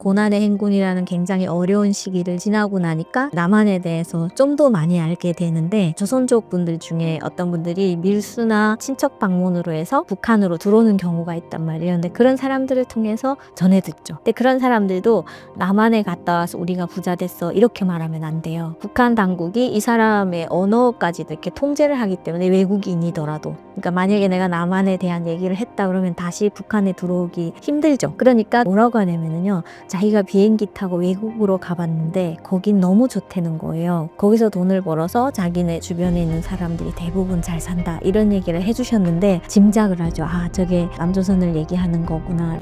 고난의 행군이라는 굉장히 어려운 시기를 지나고 나니까 남한에 대해서 좀 더 많이 알게 되는데, 조선족 분들 중에 어떤 분들이 밀수나 친척 방문으로 해서 북한으로 들어오는 경우가 있단 말이에요. 근데 그런 사람들을 통해서 전해 듣죠. 근데 그런 사람들도 남한에 갔다 와서 우리가 부자 됐어 이렇게 말하면 안 돼요. 북한 당국이 이 사람의 언어까지도 이렇게 통제를 하기 때문에, 외국인이더라도. 그러니까 만약에 내가 남한에 대한 얘기를 했다 그러면 다시 북한에 들어오기 힘들죠. 그러니까 뭐라고 하냐면요, 자기가 비행기 타고 외국으로 가봤는데 거긴 너무 좋다는 거예요. 거기서 돈을 벌어서 자기네 주변에 있는 사람들이 대부분 잘 산다 이런 얘기를 해주셨는데, 짐작을 하죠. 아, 저게 남조선을 얘기하는 거구나.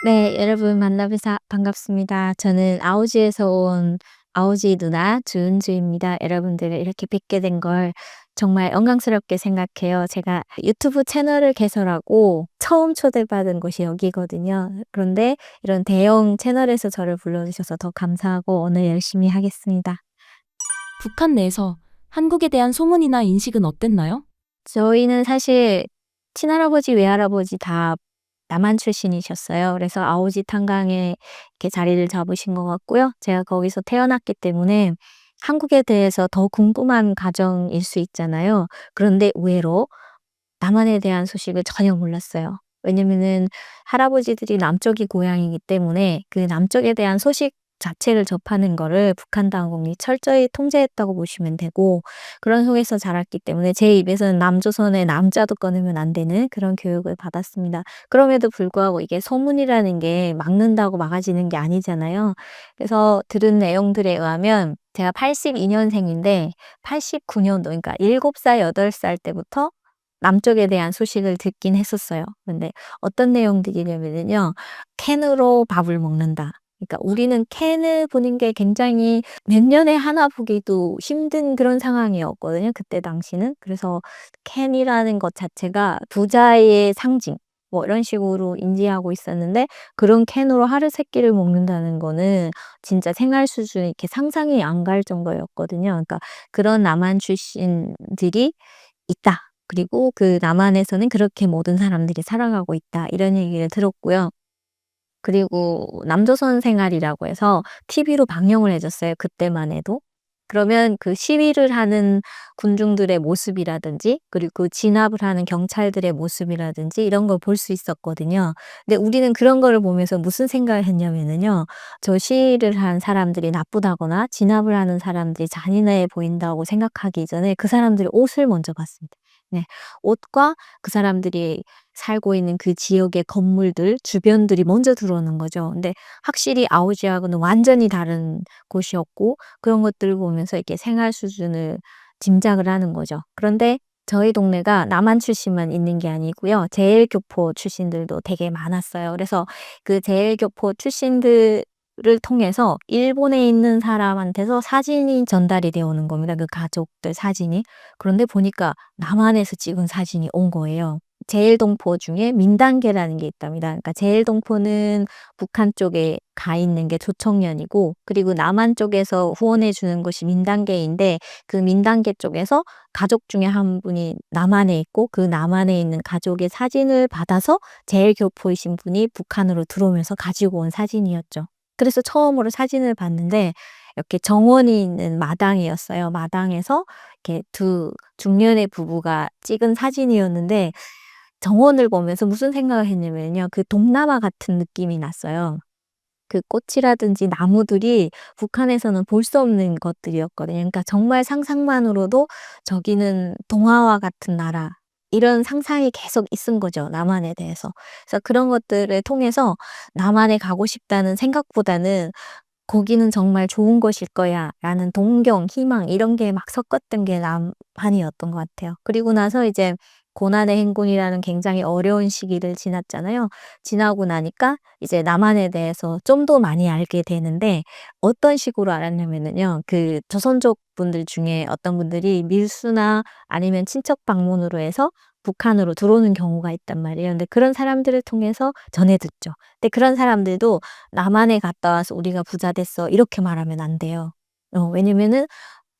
네, 여러분 만나뵈서 반갑습니다. 저는 아오지에서 온 아오지 누나 주은주입니다. 여러분들을 이렇게 뵙게 된 걸 정말 영광스럽게 생각해요. 제가 유튜브 채널을 개설하고 처음 초대받은 곳이 여기거든요. 그런데 이런 대형 채널에서 저를 불러주셔서 더 감사하고 오늘 열심히 하겠습니다. 북한 내에서 한국에 대한 소문이나 인식은 어땠나요? 저희는 사실 친할아버지, 외할아버지 다 남한 출신이셨어요. 그래서 아오지 탄강에 이렇게 자리를 잡으신 것 같고요. 제가 거기서 태어났기 때문에 한국에 대해서 더 궁금한 가정일 수 있잖아요. 그런데 의외로 남한에 대한 소식을 전혀 몰랐어요. 왜냐면은 할아버지들이 남쪽이 고향이기 때문에 그 남쪽에 대한 소식 자체를 접하는 거를 북한 당국이 철저히 통제했다고 보시면 되고, 그런 속에서 자랐기 때문에 제 입에서는 남조선의 남자도 꺼내면 안 되는 그런 교육을 받았습니다. 그럼에도 불구하고 이게 소문이라는 게 막는다고 막아지는 게 아니잖아요. 그래서 들은 내용들에 의하면 제가 82년생인데 89년도, 그러니까 7살, 8살 때부터 남쪽에 대한 소식을 듣긴 했었어요. 근데 어떤 내용들이냐면요, 캔으로 밥을 먹는다. 그러니까 우리는 캔을 보는 게 굉장히 몇 년에 하나 보기도 힘든 그런 상황이었거든요, 그때 당시는. 그래서 캔이라는 것 자체가 부자의 상징, 뭐 이런 식으로 인지하고 있었는데, 그런 캔으로 하루 세 끼를 먹는다는 거는 진짜 생활 수준이 이렇게 상상이 안 갈 정도였거든요. 그러니까 그런 남한 출신들이 있다. 그리고 그 남한에서는 그렇게 모든 사람들이 살아가고 있다. 이런 얘기를 들었고요. 그리고 남조선 생활이라고 해서 TV로 방영을 해 줬어요, 그때만 해도. 그러면 그 시위를 하는 군중들의 모습이라든지, 그리고 그 진압을 하는 경찰들의 모습이라든지 이런 걸 볼 수 있었거든요. 근데 우리는 그런 거를 보면서 무슨 생각을 했냐면은요, 저 시위를 한 사람들이 나쁘다거나 진압을 하는 사람들이 잔인해 보인다고 생각하기 전에 그 사람들의 옷을 먼저 봤습니다. 네. 옷과 그 사람들이 살고 있는 그 지역의 건물들, 주변들이 먼저 들어오는 거죠. 근데 확실히 아오지하고는 완전히 다른 곳이었고, 그런 것들을 보면서 이렇게 생활 수준을 짐작을 하는 거죠. 그런데 저희 동네가 남한 출신만 있는 게 아니고요, 제일교포 출신들도 되게 많았어요. 그래서 그 제일교포 출신들을 통해서 일본에 있는 사람한테서 사진이 전달이 되어 오는 겁니다, 그 가족들 사진이. 그런데 보니까 남한에서 찍은 사진이 온 거예요. 제일동포 중에 민단계라는 게 있답니다. 그러니까 제일동포는 북한 쪽에 가 있는 게 조청년이고, 그리고 남한 쪽에서 후원해 주는 것이 민단계인데, 그 민단계 쪽에서 가족 중에 한 분이 남한에 있고, 그 남한에 있는 가족의 사진을 받아서 제일교포이신 분이 북한으로 들어오면서 가지고 온 사진이었죠. 그래서 처음으로 사진을 봤는데 이렇게 정원이 있는 마당이었어요. 마당에서 이렇게 두 중년의 부부가 찍은 사진이었는데, 정원을 보면서 무슨 생각을 했냐면요, 그 동남아 같은 느낌이 났어요. 그 꽃이라든지 나무들이 북한에서는 볼 수 없는 것들이었거든요. 그러니까 정말 상상만으로도 '저기는 동화와 같은 나라.' 이런 상상이 계속 있은 거죠, 남한에 대해서. 그래서 그런 것들을 통해서 '남한에 가고 싶다.'는 생각보다는 '거기는 정말 좋은 곳일 거야.'라는 동경, 희망 이런 게 막 섞었던 게 남한이었던 것 같아요. 그리고 나서 이제 고난의 행군이라는 굉장히 어려운 시기를 지났잖아요. 지나고 나니까 이제 남한에 대해서 좀 더 많이 알게 되는데, 어떤 식으로 알았냐면은요, 그 조선족 분들 중에 어떤 분들이 밀수나 아니면 친척 방문으로 해서 북한으로 들어오는 경우가 있단 말이에요. 근데 그런 사람들을 통해서 전해 듣죠. 근데 그런 사람들도 "남한에 갔다 와서 우리가 부자 됐어." 이렇게 말하면 안 돼요. 왜냐면은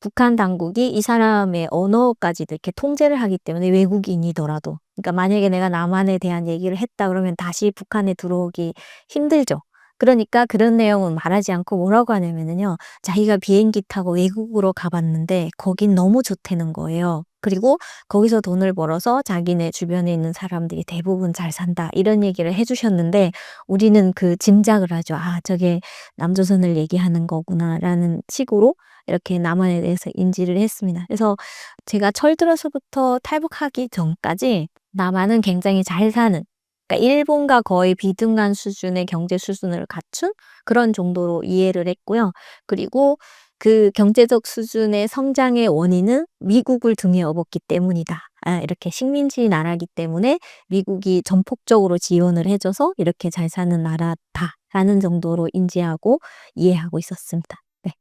북한 당국이 이 사람의 언어까지도 이렇게 통제를 하기 때문에 외국인이더라도. 그러니까 만약에 내가 남한에 대한 얘기를 했다 그러면 다시 북한에 들어오기 힘들죠. 그러니까 그런 내용은 말하지 않고 뭐라고 하냐면은요. 자기가 비행기 타고 외국으로 가봤는데 거긴 너무 좋다는 거예요. 그리고 거기서 돈을 벌어서 자기네 주변에 있는 사람들이 대부분 잘 산다. 이런 얘기를 해주셨는데 우리는 그 짐작을 하죠. 아, 저게 남조선을 얘기하는 거구나라는 식으로 이렇게 남한에 대해서 인지를 했습니다. 그래서 제가 철들어서부터 탈북하기 전까지 남한은 굉장히 잘 사는, 그러니까 일본과 거의 비등한 수준의 경제 수준을 갖춘 그런 정도로 이해를 했고요. 그리고 그 경제적 수준의 성장의 원인은 미국을 등에 업었기 때문이다. 이렇게 식민지 나라이기 때문에 미국이 전폭적으로 지원을 해줘서 이렇게 잘 사는 나라다라는 정도로 인지하고 이해하고 있었습니다. 네.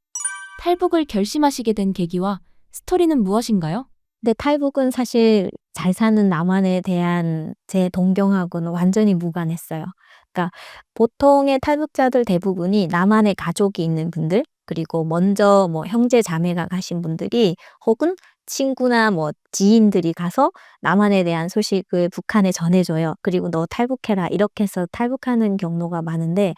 탈북을 결심하시게 된 계기와 스토리는 무엇인가요? 근데 탈북은 사실 잘 사는 남한에 대한 제 동경하고는 완전히 무관했어요. 그러니까 보통의 탈북자들 대부분이 남한에 가족이 있는 분들, 그리고 먼저 뭐 형제 자매가 가신 분들이 혹은 친구나 뭐 지인들이 가서 남한에 대한 소식을 북한에 전해줘요. 그리고 너 탈북해라. 이렇게 해서 탈북하는 경로가 많은데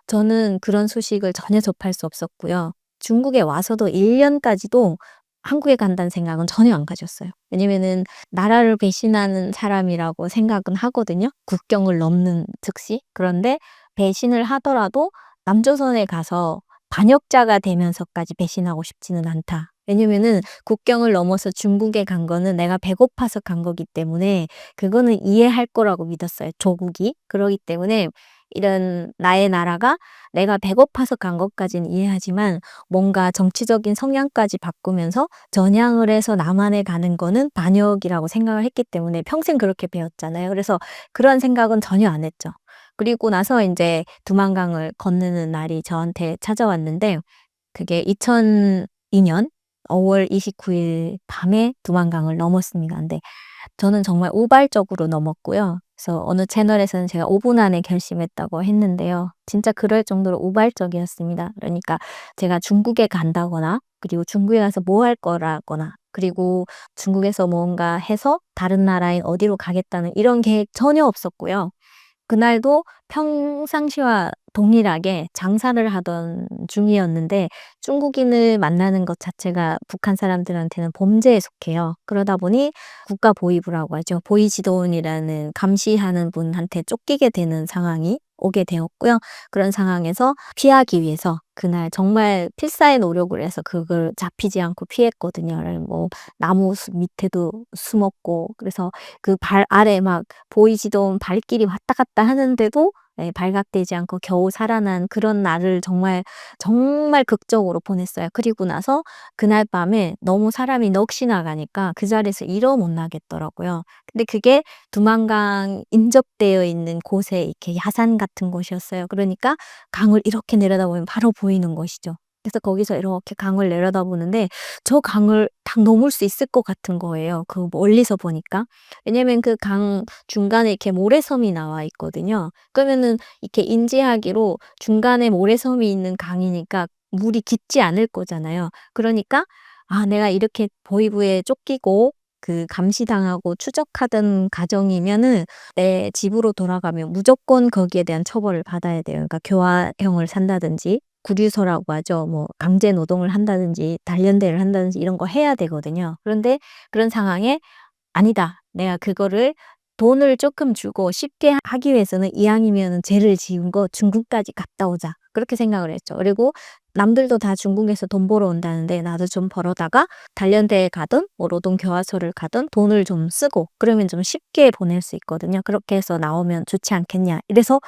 저는 그런 소식을 전혀 접할 수 없었고요. 중국에 와서도 1년까지도 한국에 간다는 생각은 전혀 안 가졌어요. 왜냐면은 나라를 배신하는 사람이라고 생각은 하거든요. 국경을 넘는 즉시. 그런데 배신을 하더라도 남조선에 가서 반역자가 되면서까지 배신하고 싶지는 않다. 왜냐면은 국경을 넘어서 중국에 간 거는 내가 배고파서 간 거기 때문에 그거는 이해할 거라고 믿었어요. 조국이. 그러기 때문에 이런 나의 나라가 내가 배고파서 간 것까지는 이해하지만 뭔가 정치적인 성향까지 바꾸면서 전향을 해서 남한에 가는 거는 반역이라고 생각을 했기 때문에 평생 그렇게 배웠잖아요. 그래서 그런 생각은 전혀 안 했죠. 그리고 나서 이제 두만강을 건너는 날이 저한테 찾아왔는데 그게 2002년 5월 29일 밤에 두만강을 넘었습니다. 근데 저는 정말 우발적으로 넘었고요. 그래서 어느 채널에서는 제가 5분 안에 결심했다고 했는데요. 진짜 그럴 정도로 우발적이었습니다. 그러니까 제가 중국에 간다거나 그리고 중국에 가서 뭐 할 거라거나 그리고 중국에서 뭔가 해서 다른 나라인 어디로 가겠다는 이런 계획 전혀 없었고요. 그날도 평상시와 동일하게 장사를 하던 중이었는데 중국인을 만나는 것 자체가 북한 사람들한테는 범죄에 속해요. 그러다 보니 국가보위부라고 하죠. 보위지도원이라는 감시하는 분한테 쫓기게 되는 상황이 오게 되었고요. 그런 상황에서 피하기 위해서 그날 정말 필사의 노력을 해서 그걸 잡히지 않고 피했거든요. 뭐 나무 밑에도 숨었고 그래서 그 발 아래 막 보이지도 발길이 왔다 갔다 하는데도 발각되지 않고 겨우 살아난 그런 날을 정말 정말 극적으로 보냈어요. 그리고 나서 그날 밤에 너무 사람이 넋이 나가니까 그 자리에서 일어 못 나겠더라고요. 근데 그게 두만강 인접되어 있는 곳에 이렇게 야산 같은 곳이었어요. 그러니까 강을 이렇게 내려다보면 바로 보이는 것이죠. 그래서 거기서 이렇게 강을 내려다보는데 저 강을 딱 넘을 수 있을 것 같은 거예요. 그 멀리서 보니까. 왜냐면 그 강 중간에 이렇게 모래섬이 나와 있거든요. 그러면은 이렇게 인지하기로 중간에 모래섬이 있는 강이니까 물이 깊지 않을 거잖아요. 그러니까 아, 내가 이렇게 보위부에 쫓기고 그 감시당하고 추적하던 가정이면은 내 집으로 돌아가면 무조건 거기에 대한 처벌을 받아야 돼요. 그러니까 교화형을 산다든지 구류소라고 하죠. 뭐 강제 노동을 한다든지 단련대를 한다든지 이런 거 해야 되거든요. 그런데 그런 상황에 아니다. 내가 그거를 돈을 조금 주고 쉽게 하기 위해서는 이왕이면은 죄를 지은 거 중국까지 갔다 오자. 그렇게 생각을 했죠. 그리고 남들도 다 중국에서 돈 벌어 온다는데 나도 좀 벌어다가 단련대에 가든 뭐 노동교화소를 가든 돈을 좀 쓰고 그러면 좀 쉽게 보낼 수 있거든요. 그렇게 해서 나오면 좋지 않겠냐. 이래서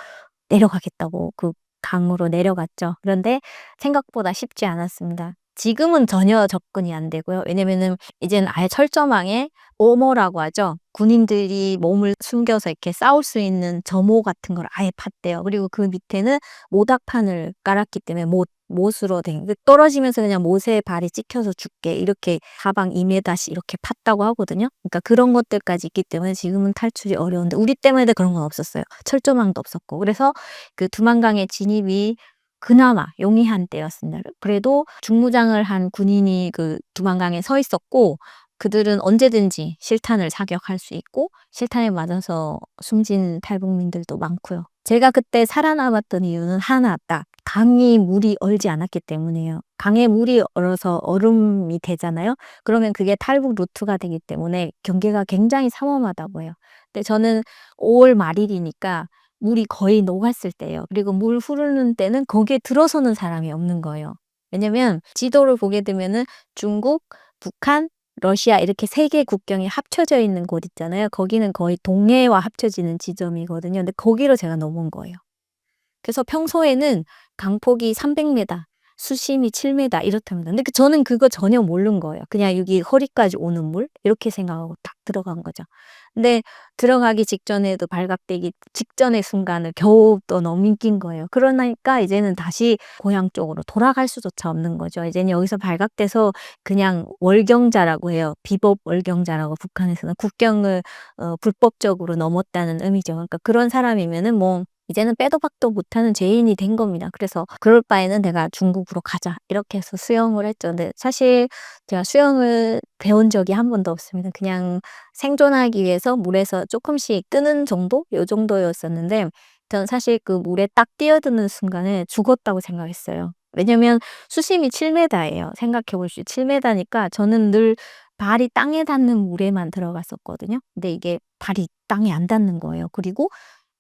내려가겠다고 그 강으로 내려갔죠. 그런데 생각보다 쉽지 않았습니다. 지금은 전혀 접근이 안 되고요. 왜냐면은 이제는 아예 철조망에 오모라고 하죠. 군인들이 몸을 숨겨서 이렇게 싸울 수 있는 점호 같은 걸 아예 팠대요. 그리고 그 밑에는 모닥판을 깔았기 때문에 못으로 된 떨어지면서 그냥 못에 발이 찍혀서 죽게 이렇게 하방 2m씩 이렇게 팠다고 하거든요. 그러니까 그런 것들까지 있기 때문에 지금은 탈출이 어려운데 우리 때문에도 그런 건 없었어요. 철조망도 없었고. 그래서 그 두만강의 진입이 그나마 용이한 때였습니다. 그래도 중무장을 한 군인이 그 두만강에 서 있었고 그들은 언제든지 실탄을 사격할 수 있고 실탄에 맞아서 숨진 탈북민들도 많고요. 제가 그때 살아남았던 이유는 하나 딱 강이 물이 얼지 않았기 때문이에요. 강에 물이 얼어서 얼음이 되잖아요. 그러면 그게 탈북 루트가 되기 때문에 경계가 굉장히 삼엄하다고 해요. 근데 저는 5월 말일이니까 물이 거의 녹았을 때예요. 그리고 물 흐르는 때는 거기에 들어서는 사람이 없는 거예요. 왜냐면 지도를 보게 되면은 중국, 북한, 러시아 이렇게 3개 국경이 합쳐져 있는 곳 있잖아요. 거기는 거의 동해와 합쳐지는 지점이거든요. 근데 거기로 제가 넘어온 거예요. 그래서 평소에는 강폭이 300m, 수심이 7m 이렇답니다. 근데 저는 그거 전혀 모르는 거예요. 그냥 여기 허리까지 오는 물 이렇게 생각하고 딱 들어간 거죠. 근데 들어가기 직전에도 발각되기 직전의 순간을 겨우 또 넘긴 거예요. 그러니까 이제는 다시 고향 쪽으로 돌아갈 수조차 없는 거죠. 이제는 여기서 발각돼서 그냥 월경자라고 해요. 비법 월경자라고 북한에서는 국경을 불법적으로 넘었다는 의미죠. 그러니까 그런 사람이면은 뭐 이제는 빼도 박도 못하는 죄인이 된 겁니다. 그래서 그럴 바에는 내가 중국으로 가자 이렇게 해서 수영을 했죠. 근데 사실 제가 수영을 배운 적이 한 번도 없습니다. 그냥 생존하기 위해서 물에서 조금씩 뜨는 정도? 요 정도였었는데 전 사실 그 물에 딱 뛰어드는 순간에 죽었다고 생각했어요. 왜냐면 수심이 7m예요. 생각해 보십시오. 7m니까 저는 늘 발이 땅에 닿는 물에만 들어갔었거든요. 근데 이게 발이 땅에 안 닿는 거예요. 그리고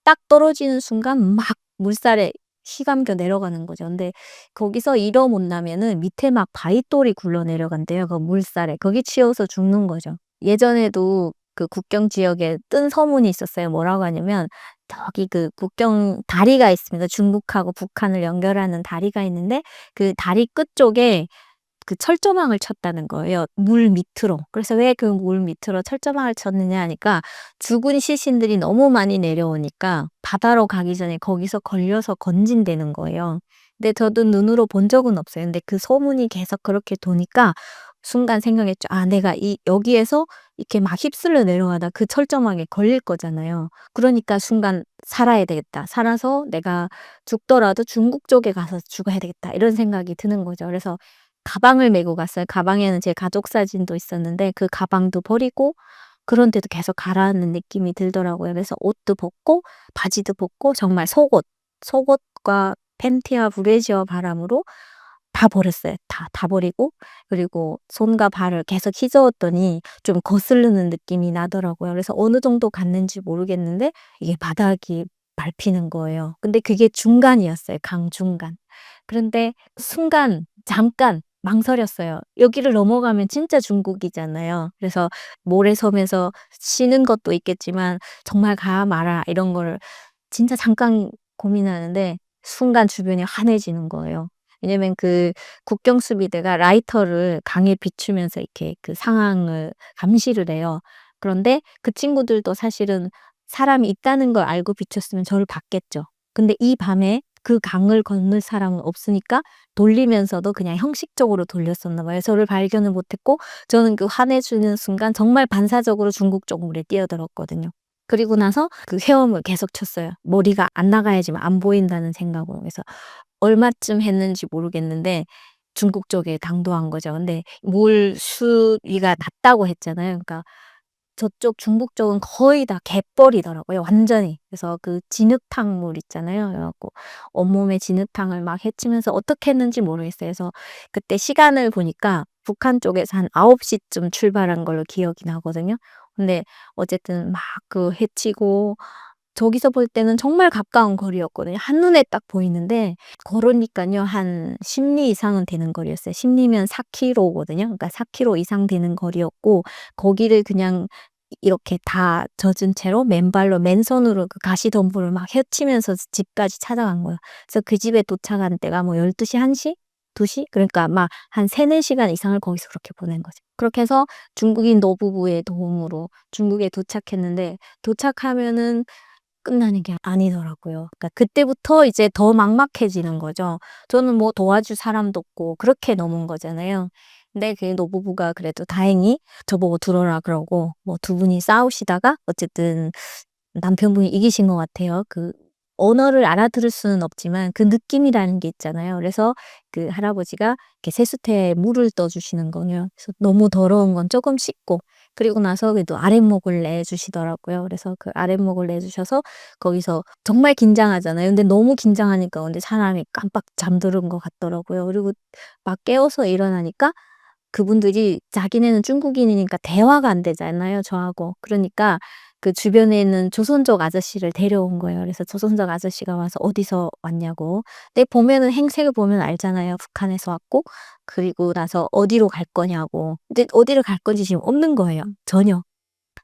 딱 떨어지는 순간 막 물살에 휘감겨 내려가는 거죠. 근데 거기서 일어 못 나면은 밑에 막 바위돌이 굴러 내려간대요. 그 물살에. 거기 치여서 죽는 거죠. 예전에도 그 국경 지역에 뜬 서문이 있었어요. 뭐라고 하냐면 저기 그 국경 다리가 있습니다. 중국하고 북한을 연결하는 다리가 있는데 그 다리 끝쪽에 그 철조망을 쳤다는 거예요. 물 밑으로. 그래서 왜 그 물 밑으로 철조망을 쳤느냐 하니까 죽은 시신들이 너무 많이 내려오니까 바다로 가기 전에 거기서 걸려서 건진다는 거예요. 근데 저도 눈으로 본 적은 없어요. 근데 그 소문이 계속 그렇게 도니까 순간 생각했죠. 아, 내가 여기에서 이렇게 막 휩쓸려 내려가다 그 철조망에 걸릴 거잖아요. 그러니까 순간 살아야 되겠다. 살아서 내가 죽더라도 중국 쪽에 가서 죽어야 되겠다. 이런 생각이 드는 거죠. 그래서 가방을 메고 갔어요. 가방에는 제 가족 사진도 있었는데 그 가방도 버리고 그런데도 계속 가라앉는 느낌이 들더라고요. 그래서 옷도 벗고 바지도 벗고 정말 속옷과 팬티와 브래지어 바람으로 다 버렸어요. 다 버리고 그리고 손과 발을 계속 휘저었더니 좀 거스르는 느낌이 나더라고요. 그래서 어느 정도 갔는지 모르겠는데 이게 바닥이 밟히는 거예요. 근데 그게 중간이었어요. 강 중간. 그런데 순간 잠깐 망설였어요. 여기를 넘어가면 진짜 중국이잖아요. 그래서 모래섬에서 쉬는 것도 있겠지만 '정말 가야 마라.' 이런 거를 진짜 잠깐 고민하는데 순간 주변이 환해지는 거예요. 왜냐면 그 국경 수비대가 라이터를 강에 비추면서 이렇게 그 상황을 감시를 해요. 그런데 그 친구들도 사실은 사람이 있다는 걸 알고 비췄으면 저를 봤겠죠. 근데 이 밤에 그 강을 건널 사람은 없으니까 돌리면서도 그냥 형식적으로 돌렸었나 봐요. 저를 발견을 못했고 저는 그 환해지는 순간 정말 반사적으로 중국 쪽 물에 뛰어들었거든요. 그리고 나서 그 헤엄을 계속 쳤어요. 머리가 안 나가야지만 안 보인다는 생각으로. 그래서 얼마쯤 했는지 모르겠는데 중국 쪽에 당도한 거죠. 근데 물 수위가 낮다고 했잖아요. 그러니까 저쪽 중국 쪽은 거의 다 갯벌이더라고요, 완전히. 그래서 그 진흙탕 물 있잖아요. 그래 갖고 온몸에 진흙탕을 막 헤치면서 어떻게 했는지 모르겠어요. 그래서 그때 시간을 보니까 북한 쪽에서 한 9시쯤 출발한 걸로 기억이 나거든요. 근데 어쨌든 막 그 헤치고 저기서 볼 때는 정말 가까운 거리였거든요. 한눈에 딱 보이는데 걸으니깐요 한 10리 이상은 되는 거리였어요. 10리면 4 킬로거든요. 그러니까 4 킬로 이상 되는 거리였고 거기를 그냥 이렇게 다 젖은 채로 맨발로 맨손으로 그 가시덤불을 막 헤치면서 집까지 찾아간 거예요. 그래서 그 집에 도착한 때가 뭐 12시, 1시, 2시? 그러니까 막 한 3-4시간 이상을 거기서 그렇게 보낸 거죠. 그렇게 해서 중국인 노부부의 도움으로 중국에 도착했는데 도착하면은 끝나는 게 아니더라고요. 그러니까 그때부터 이제 더 막막해지는 거죠. 저는 뭐 도와줄 사람도 없고 그렇게 넘은 거잖아요. 근데 그 노부부가 그래도 다행히 저보고 들어오라 그러고 뭐 두 분이 싸우시다가 어쨌든 남편분이 이기신 것 같아요. 그 언어를 알아들을 수는 없지만 그 느낌이라는 게 있잖아요. 그래서 그 할아버지가 이렇게 세수대에 물을 떠 주시는 거예요. 그래서 너무 더러운 건 조금 씻고 그리고 나서 그래도 아랫목을 내 주시더라고요. 그래서 그 아랫목을 내 주셔서 거기서 정말 긴장하잖아요. 근데 너무 긴장하니까 근데 사람이 깜빡 잠드는 것 같더라고요. 그리고 막 깨워서 일어나니까 그분들이 자기네는 중국인이니까 대화가 안 되잖아요, 저하고. 그러니까 그 주변에 있는 조선족 아저씨를 데려온 거예요. 그래서 조선족 아저씨가 와서 어디서 왔냐고. 근데 보면은 행색을 보면 알잖아요. 북한에서 왔고 그리고 나서 어디로 갈 거냐고. 근데 어디를 갈 건지 지금 없는 거예요, 전혀.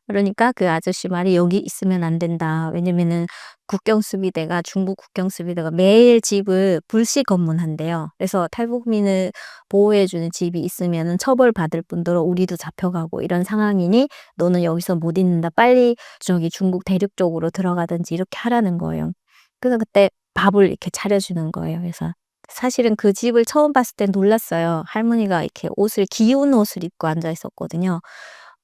그러니까 그 아저씨 말이 "여기 있으면 안 된다." 왜냐면은 국경수비대가 중국 국경수비대가 매일 집을 불시 검문한대요. 그래서 탈북민을 보호해 주는 집이 있으면은 처벌받을 뿐더러 우리도 잡혀가고 이런 상황이니 "너는 여기서 못 있는다. 빨리 저기 중국 대륙 쪽으로 들어가든지." 이렇게 하라는 거예요. 그래서 그때 밥을 이렇게 차려 주는 거예요. 그래서 사실은 그 집을 처음 봤을 땐 놀랐어요. 할머니가 이렇게 옷을 기운 옷을 입고 앉아 있었거든요.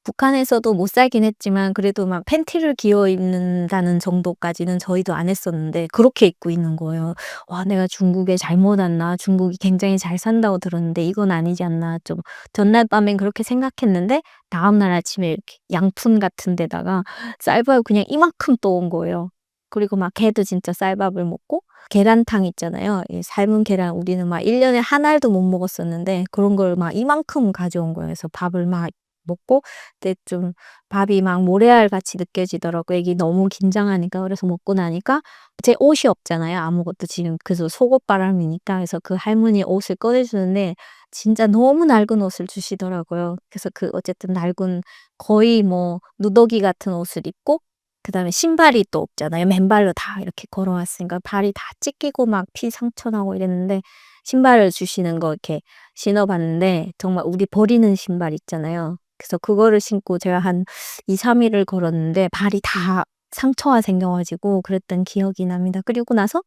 북한에서도 못 살긴 했지만 그래도 막 팬티를 기어 입는다는 정도까지는 저희도 안 했었는데 그렇게 입고 있는 거예요. '와 내가 중국에 잘못 왔나? 중국이 굉장히 잘 산다고 들었는데 이건 아니지 않나?' 좀 전날 밤엔 그렇게 생각했는데 다음날 아침에 이렇게 양푼 같은 데다가 쌀밥을 그냥 이만큼 떠 온 거예요. 그리고 막 걔도 진짜 쌀밥을 먹고 계란탕 있잖아요. 이 삶은 계란 우리는 막 1 년에 한 알도 못 먹었었는데 그런 걸 막 이만큼 가져온 거예요. 그래서 밥을 막 먹고 그때 좀 밥이 막 모래알같이 느껴지더라고요. 이게 너무 긴장하니까. 그래서 먹고 나니까 제 옷이 없잖아요 아무것도 지금. 그래서 속옷바람이니까. 그래서 그 할머니 옷을 꺼내 주는데 진짜 너무 낡은 옷을 주시더라고요. 그래서 그 어쨌든 낡은 거의 뭐 누더기 같은 옷을 입고 그다음에 신발이 또 없잖아요. 맨발로 다 이렇게 걸어왔으니까 발이 다 찢기고 막 피 상처 나고 이랬는데 신발을 주시는 거 이렇게 신어 봤는데 정말 우리 버리는 신발 있잖아요. 그래서 그거를 신고 제가 한 2-3 일을 걸었는데 발이 다 상처가 생겨 가지고 그랬던 기억이 납니다. 그리고 나서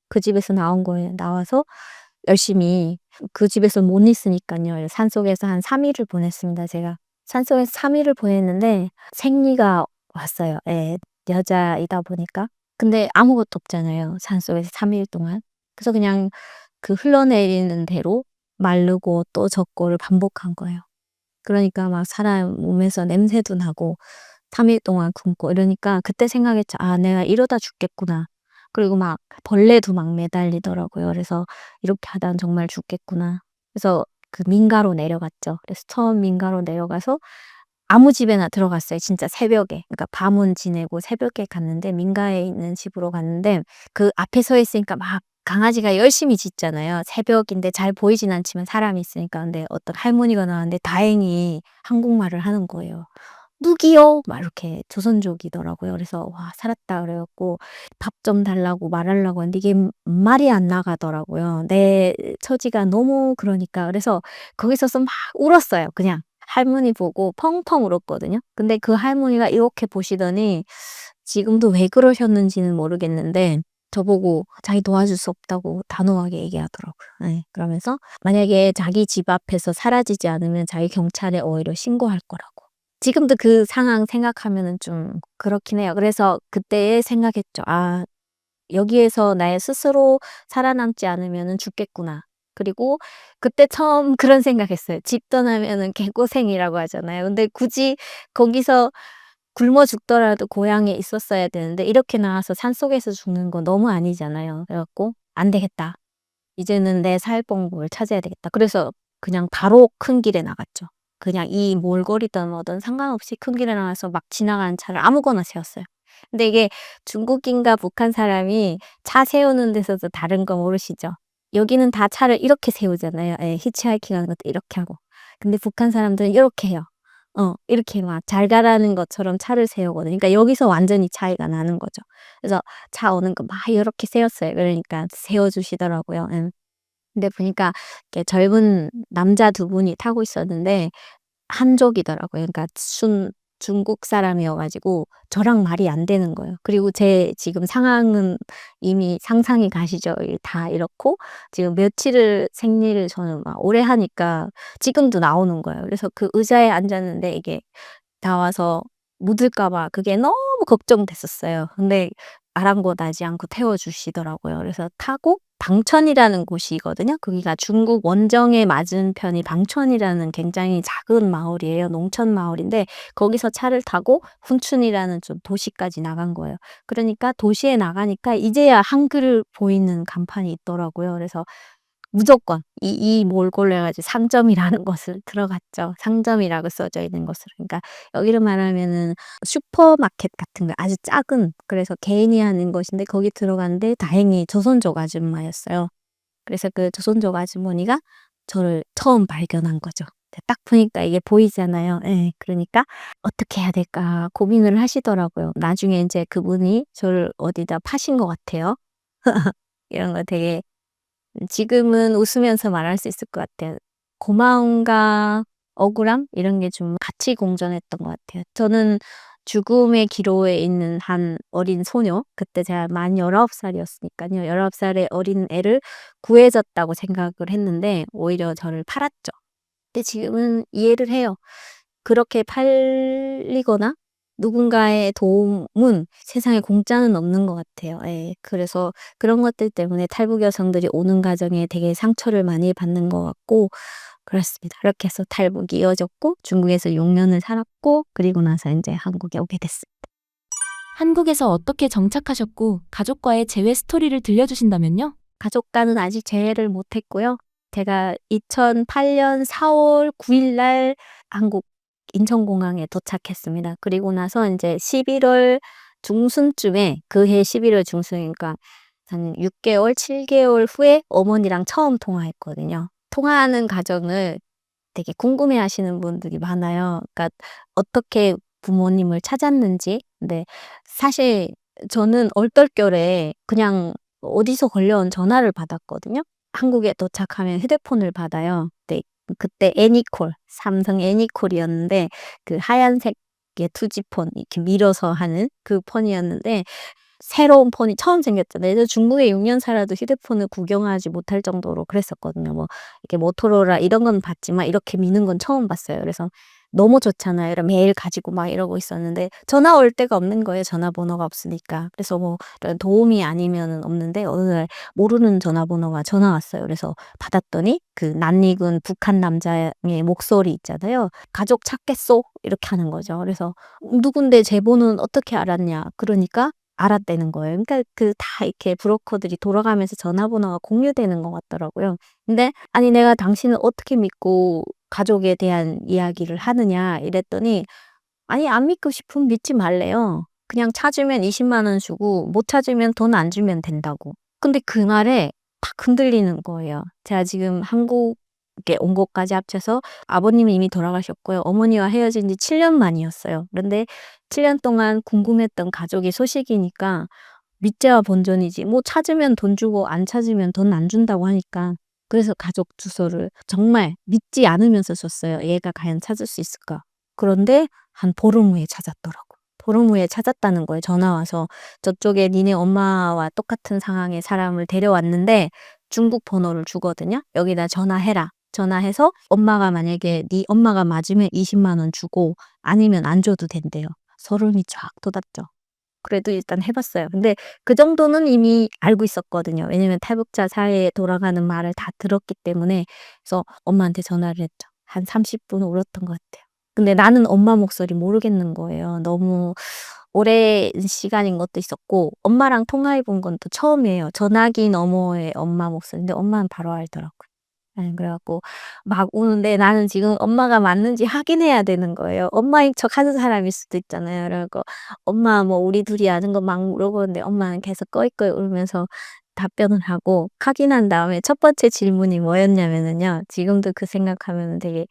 그 집에서 나온 거예요. 나와서 열심히 그 집에서 못 있으니깐요. 산속에서 한 3 일을 보냈습니다 제가. 산속에서 3 일을 보냈는데 생리가 왔어요. 예. 여자이다 보니까. 근데 아무것도 없잖아요 산속에서 3일 동안. 그래서 그냥 그 흘러내리는 대로 마르고 또 젖고를 반복한 거예요. 그러니까 막 사람 몸에서 냄새도 나고 3일 동안 굶고 이러니까 그때 생각했죠. '아 내가 이러다 죽겠구나.' 그리고 막 벌레도 막 매달리더라고요. 그래서 '이렇게 하다간 정말 죽겠구나.' 그래서 그 민가로 내려갔죠. 그래서 처음 민가로 내려가서 아무 집에나 들어갔어요 진짜 새벽에. 그러니까 밤은 지내고 새벽에 갔는데 민가에 있는 집으로 갔는데 그 앞에 서 있으니까 막 강아지가 열심히 짖잖아요. 새벽인데 잘 보이진 않지만 사람이 있으니까. 근데 어떤 할머니가 나왔는데 다행히 한국말을 하는 거예요. "누구요?" 막 이렇게 조선족이더라고요. 그래서 '와 살았다.' 그래 갖고 밥 좀 달라고 말하려고 했는데 이게 말이 안 나가더라고요. 내 처지가 너무 그러니까. 그래서 거기 서서 막 울었어요 그냥. 할머니 보고 펑펑 울었거든요. 근데 그 할머니가 이렇게 보시더니 지금도 왜 그러셨는지는 모르겠는데 저보고 자기 도와줄 수 없다고 단호하게 얘기하더라고요. 예. 그러면서 만약에 자기 집 앞에서 사라지지 않으면 자기 경찰에 오히려 신고할 거라고. 지금도 그 상황 생각하면은 좀 그렇긴 해요. 그래서 그때 생각했죠. '아 여기에서 나의 스스로 살아남지 않으면은 죽겠구나.' 그리고 그때 처음 그런 생각했어요. 집 떠나면은 개고생이라고 하잖아요. 근데 굳이 거기서 굶어 죽더라도 고향에 있었어야 되는데 이렇게 나와서 산속에서 죽는 건 너무 아니잖아요. 그래 갖고 '안 되겠다. 이제는 내 살 방법을 찾아야 되겠다.' 그래서 그냥 바로 큰 길에 나갔죠. 그냥 이 몰골이든 뭐든 상관없이 큰 길에 나가서 막 지나가는 차를 아무거나 세웠어요. 근데 이게 중국인과 북한 사람이 차 세우는 데서도 다른 거 모르시죠? 여기는 다 차를 이렇게 세우잖아요. 예. 히치하이킹하는 것도 이렇게 하고. 근데 북한 사람들은 이렇게 해요. 이렇게 막 잘 가라는 것처럼 차를 세우거든요. 그러니까 여기서 완전히 차이가 나는 거죠. 그래서 차 오는 거 막 이렇게 세웠어요. 그러니까 세워 주시더라고요. 예. 근데 보니까 이렇게 젊은 남자 두 분이 타고 있었는데 한족이더라고요. 그러니까 중국 사람이어 가지고 저랑 말이 안 되는 거예요. 그리고 제 지금 상황은 이미 상상이 가시죠. 다 이렇고 지금 며칠을 생리를 저는 막 오래 하니까 지금도 나오는 거예요. 그래서 그 의자에 앉았는데 이게 나와서 묻을까 봐 그게 너무 걱정됐었어요. 근데 아랑곳하지 않고 태워 주시더라고요. 그래서 타고 방천이라는 곳이거든요. 거기가 중국 원정에 맞은편이 방천이라는 굉장히 작은 마을이에요. 농촌 마을인데 거기서 차를 타고 훈춘이라는 좀 도시까지 나간 거예요. 그러니까 도시에 나가니까 이제야 한글 보이는 간판이 있더라고요. 그래서 무조건 이 몰골로 해 가지고 상점이라는 곳을 들어갔죠. 상점이라고 써져 있는 곳으로. 그러니까 여기로 말하면은 슈퍼마켓 같은 거 아주 작은, 그래서 개인이 하는 곳인데 거기 들어갔는데 다행히 조선족 아줌마였어요. 그래서 그 조선족 아주머니가 저를 처음 발견한 거죠. 딱 보니까 이게 보이잖아요. 예. 그러니까 '어떻게 해야 될까.' 고민을 하시더라고요. 나중에 인제 그분이 저를 어디다 파신 것 같아요. 이런 거 되게 지금은 웃으면서 말할 수 있을 것 같아요. 고마움과 억울함 이런 게 좀 같이 공존했던 것 같아요. 저는 죽음의 기로에 있는 한 어린 소녀, 그때 제가 만 19 살이었으니깐요. 19 살의 어린 애를 구해줬다고 생각을 했는데 오히려 저를 팔았죠. 근데 지금은 이해를 해요. 그렇게 팔리거나 누군가의 도움은 세상에 공짜는 없는 것 같아요. 예. 그래서 그런 것들 때문에 탈북 여성들이 오는 과정에 되게 상처를 많이 받는 것 같고 그렇습니다. 그렇게 해서 탈북이 이어졌고 중국에서 6 년을 살았고 그리고 나서 인제 한국에 오게 됐습니다. 한국에서 어떻게 정착하셨고 가족과의 재회 스토리를 들려주신다면요? 가족과는 아직 재회를 못 했고요. 제가 2008년 4월 9일 날 한국 인천공항에 도착했습니다. 그리고 나서 인제 11월 중순쯤에, 그해 11월 중순이니까 한 6 개월, 7 개월 후에 어머니랑 처음 통화했거든요. 통화하는 과정을 되게 궁금해하시는 분들이 많아요. 그러니까 어떻게 부모님을 찾았는지. 근데 사실 저는 얼떨결에 그냥 어디서 걸려온 전화를 받았거든요. 한국에 도착하면 휴대폰을 받아요. 그때 애니콜, 삼성 애니콜이었는데 그 하얀색의 투지폰 이렇게 밀어서 하는 그 폰이었는데 새로운 폰이 처음 생겼잖아요. 저 중국에 6년 살아도 휴대폰을 구경하지 못할 정도로 그랬었거든요. 뭐 이렇게 모토로라 이런 건 봤지만 이렇게 미는 건 처음 봤어요. 그래서 너무 좋잖아요. 이러 매일 가지고 막 이러고 있었는데 전화 올 데가 없는 거예요, 전화번호가 없으니까. 그래서 뭐 이런 도움이 아니면은 없는데 어느 날 모르는 전화번호가 전화 왔어요. 그래서 받았더니 그 낯익은 북한 남자의 목소리 있잖아요. "가족 찾겠소?" 이렇게 하는 거죠. 그래서 "누군데 제 번호는 어떻게 알았냐?" 그러니까 알았다는 거예요. 그러니까 그 다 이렇게 브로커들이 돌아가면서 전화번호가 공유되는 것 같더라고요. 근데 "아니 내가 당신을 어떻게 믿고 가족에 대한 이야기를 하느냐." 이랬더니 아니 안 믿고 싶으면 믿지 말래요. 그냥 찾으면 20만 원 주고 못 찾으면 돈 안 주면 된다고. 근데 그 말에 탁 흔들리는 거예요. 제가 지금 한국에 온 것까지 합쳐서 아버님은 이미 돌아가셨고요. 어머니와 헤어진 지 7년 만이었어요. 그런데 7년 동안 궁금했던 가족의 소식이니까 믿자와 본전이지 뭐 찾으면 돈 주고 안 찾으면 돈 안 준다고 하니까 그래서 가족 주소를 정말 믿지 않으면서 줬어요. '얘가 과연 찾을 수 있을까?' 그런데 한 보름 후에 찾았더라고요. 보름 후에 찾았다는 거예요, 전화 와서. "저쪽에 니네 엄마와 똑같은 상황의 사람을 데려왔는데 중국 번호를 주거든요. 여기다 전화해라." 전화해서 엄마가 만약에 "네 엄마가 맞으면 20만 원 주고 아니면 안 줘도 된대요. 소름이 쫙 돋았죠. 그래도 일단 해 봤어요. 근데 그 정도는 이미 알고 있었거든요. 왜냐면 탈북자 사회에 돌아가는 말을 다 들었기 때문에. 그래서 엄마한테 전화를 했죠. 한 30분 울었던 것 같아요. 근데 나는 엄마 목소리 모르겠는 거예요. 너무 오랜 시간인 것도 있었고 엄마랑 통화해 본 건 또 처음이에요. 전화기 너머의 엄마 목소리인데 엄마는 바로 알더라고요. 예. 그래 갖고 막 우는데 나는 지금 엄마가 맞는지 확인해야 되는 거예요. 엄마인 척하는 사람일 수도 있잖아요. 그래 갖고 "엄마 뭐 우리 둘이 아는 거 막 물어보는데." 엄마는 계속 꺼이꺼이 울면서 답변을 하고 확인한 다음에 첫 번째 질문이 뭐였냐면은요. 지금도 그 생각하면은 되게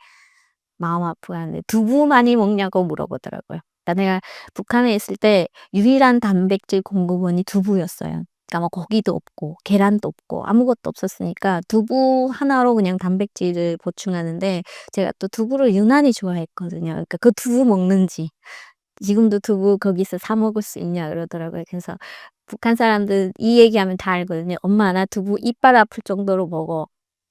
마음 아프하는데 "두부 많이 먹냐."고 물어보더라고요. 그러니까 내가 북한에 있을 때 유일한 단백질 공급원이 두부였어요. 그러니까 뭐 고기도 없고 계란도 없고 아무것도 없었으니까 두부 하나로 그냥 단백질을 보충하는데 제가 또 두부를 유난히 좋아했거든요. 그러니까 그 두부 먹는지 "지금도 두부 거기서 사 먹을 수 있냐." 그러더라고요. 그래서 북한 사람들 이 얘기하면 다 알거든요. "엄마 나 두부 이빨 아플 정도로 먹어."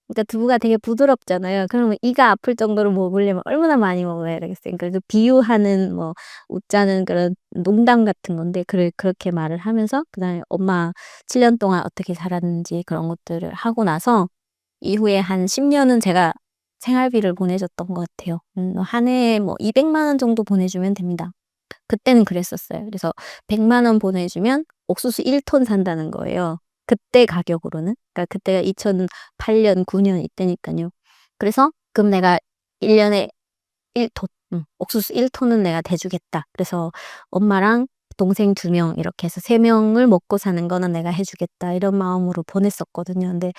그러니까 두부가 되게 부드럽잖아요. 그러면 이가 아플 정도로 먹으려면 얼마나 많이 먹어야 되겠어요. 그러니까 비유하는 뭐 웃자는 그런 농담 같은 건데 그렇게 말을 하면서 그다음에 엄마 7년 동안 어떻게 살았는지 그런 것들을 하고 나서 이후에 한 10년은 제가 생활비를 보내줬던 것 같아요. 한 해에 뭐 200만 원 정도 보내주면 됩니다. 그때는 그랬었어요. 그래서 100만 원 보내주면 옥수수 1톤 산다는 거예요. 그때 가격으로는. 그러니까 그때가 2008년, 9년 이때니까요. 그래서 그럼 내가 1년에 1톤, 옥수수 1톤은 내가 대주겠다. 그래서 엄마랑 동생 2명 이렇게 해서 3명을 먹고 사는 거는 내가 해주겠다. 이런 마음으로 보냈었거든요. 근데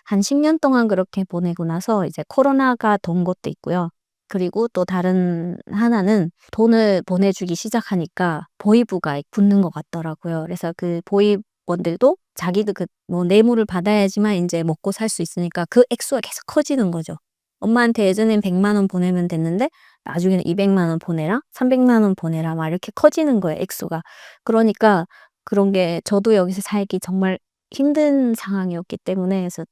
한 10년 동안 그렇게 보내고 나서 이제 코로나가 돈 것도 있고요. 그리고 또 다른 하나는 돈을 보내주기 시작하니까 보이부가 붙는 것 같더라고요. 그래서 그 보이원들도 자기도 그 뭐 뇌물을 받아야지만 이제 먹고 살 수 있으니까 그 액수가 계속 커지는 거죠. 엄마한테 예전엔 100만 원 보내면 됐는데 나중에는 200만 원 보내라, 300만 원 보내라 막 이렇게 커지는 거예요, 액수가. 그러니까 그런 게 저도 여기서 살기 정말 힘든 상황이었기 때문에 그래서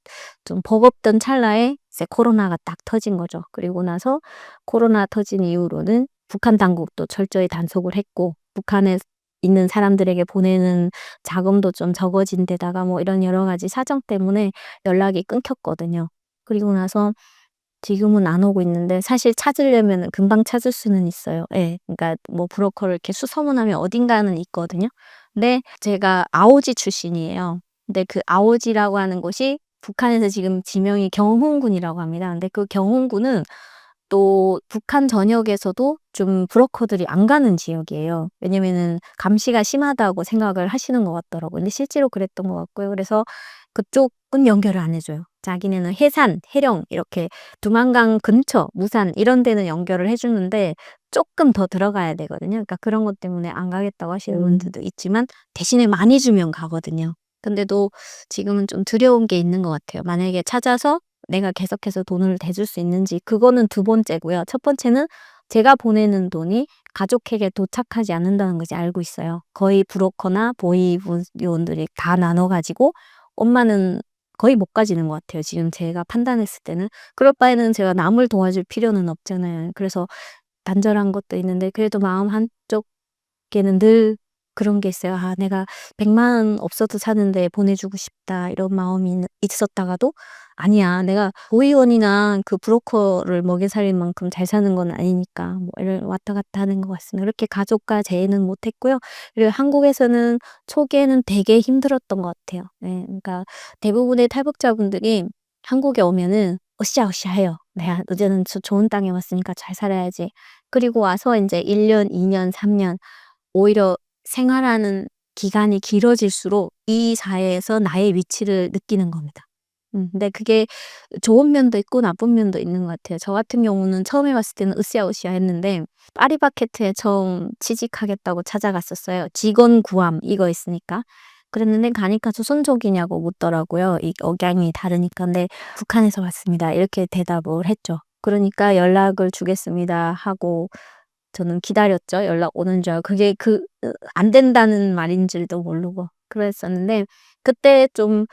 좀 버겁던 찰나에 이제 코로나가 딱 터진 거죠. 그리고 나서 코로나 터진 이후로는 북한 당국도 철저히 단속을 했고 북한에 있는 사람들에게 보내는 자금도 좀 적어진 데다가 뭐 이런 여러 가지 사정 때문에 연락이 끊겼거든요. 그리고 나서 지금은 안 오고 있는데 사실 찾으려면은 금방 찾을 수는 있어요. 예. 그러니까 뭐 브로커를 이렇게 수소문하면 어딘가는 있거든요. 근데 제가 아오지 출신이에요. 근데 그 아오지라고 하는 곳이 북한에서 지금 지명이 경훈군이라고 합니다. 근데 그 경훈군은 또 북한 전역에서도 좀 브로커들이 안 가는 지역이에요. 왜냐면은 감시가 심하다고 생각을 하시는 것 같더라고요. 근데 실제로 그랬던 것 같고요. 그래서 그쪽은 연결을 안 해줘요. 자기네는 해산, 해령 이렇게 두만강 근처, 무산 이런 데는 연결을 해주는데 조금 더 들어가야 되거든요. 그러니까 그런 것 때문에 안 가겠다고 하시는 분들도 있지만 대신에 많이 주면 가거든요. 근데도 지금은 좀 두려운 게 있는 것 같아요. 만약에 찾아서 내가 계속해서 돈을 대줄 수 있는지 그거는 두 번째고요. 첫 번째는 제가 보내는 돈이 가족에게 도착하지 않는다는 것이 알고 있어요. 거의 브로커나 보이요원들이 다 나눠 가지고 엄마는 거의 못 가지는 것 같아요. 지금 제가 판단했을 때는. 그럴 바에는 제가 남을 도와줄 필요는 없잖아요. 그래서 단절한 것도 있는데 그래도 마음 한쪽에는 늘 그런 게 있어요. '아 내가 100만 원 없어도 사는데 보내주고 싶다.' 이런 마음이 있었다가도 '아니야. 내가 고위원이나 그 브로커를 먹여 살릴 만큼 잘 사는 건 아니니까.' 뭐 이런 왔다 갔다 하는 것 같습니다. 그렇게 가족과 재회는 못 했고요. 그리고 한국에서는 초기에는 되게 힘들었던 것 같아요. 예. 그러니까 대부분의 탈북자분들이 한국에 오면은 으쌰으쌰해요. '내가 이제는 좋은 땅에 왔으니까 잘 살아야지.' 그리고 와서 인제 1 년, 2 년, 3년 오히려 생활하는 기간이 길어질수록 이 사회에서 나의 위치를 느끼는 겁니다. 근데 그게 좋은 면도 있고 나쁜 면도 있는 것 같아요. 저 같은 경우는 처음에 왔을 때는 으쌰으쌰했는데 파리바게트에 처음 취직하겠다고 찾아갔었어요. 직원 구함 이거 있으니까. 그랬는데 가니까 조선족이냐고 묻더라고요. 이 억양이 다르니까. 근데 "북한에서 왔습니다." 이렇게 대답을 했죠. 그러니까 "연락을 주겠습니다." 하고 저는 기다렸죠. 연락 오는 줄 알고. 그게 안 된다는 말인 줄도 모르고 그랬었는데 그때 좀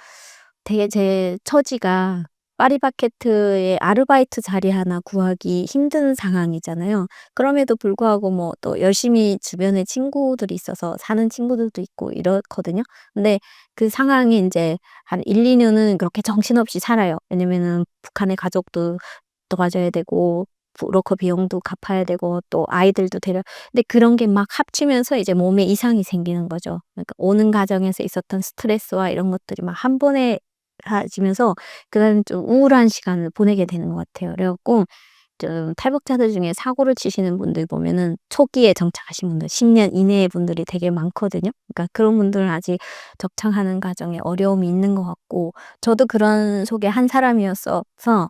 되게 제 처지가 파리바게트에 아르바이트 자리 하나 구하기 힘든 상황이잖아요. 그럼에도 불구하고 뭐 또 열심히 주변에 친구들이 있어서 사는 친구들도 있고 이렇거든요. 근데 그 상황이 인제 한 1-2 년은 그렇게 정신없이 살아요. 왜냐면은 북한의 가족도 도와줘야 되고 브로커 비용도 갚아야 되고 또 아이들도 근데 그런 게 막 합치면서 이제 몸에 이상이 생기는 거죠. 그러니까 오는 과정에서 있었던 스트레스와 이런 것들이 막 한 번에 지면서 그다음에 좀 우울한 시간을 보내게 되는 것 같아요. 그래 갖고 좀 탈북자들 중에 사고를 치시는 분들 보면은 초기에 정착하신 분들 10년 이내의 분들이 되게 많거든요. 그러니까 그런 분들은 아직 적착하는 과정에 어려움이 있는 것 같고 저도 그런 속의 한 사람이었어서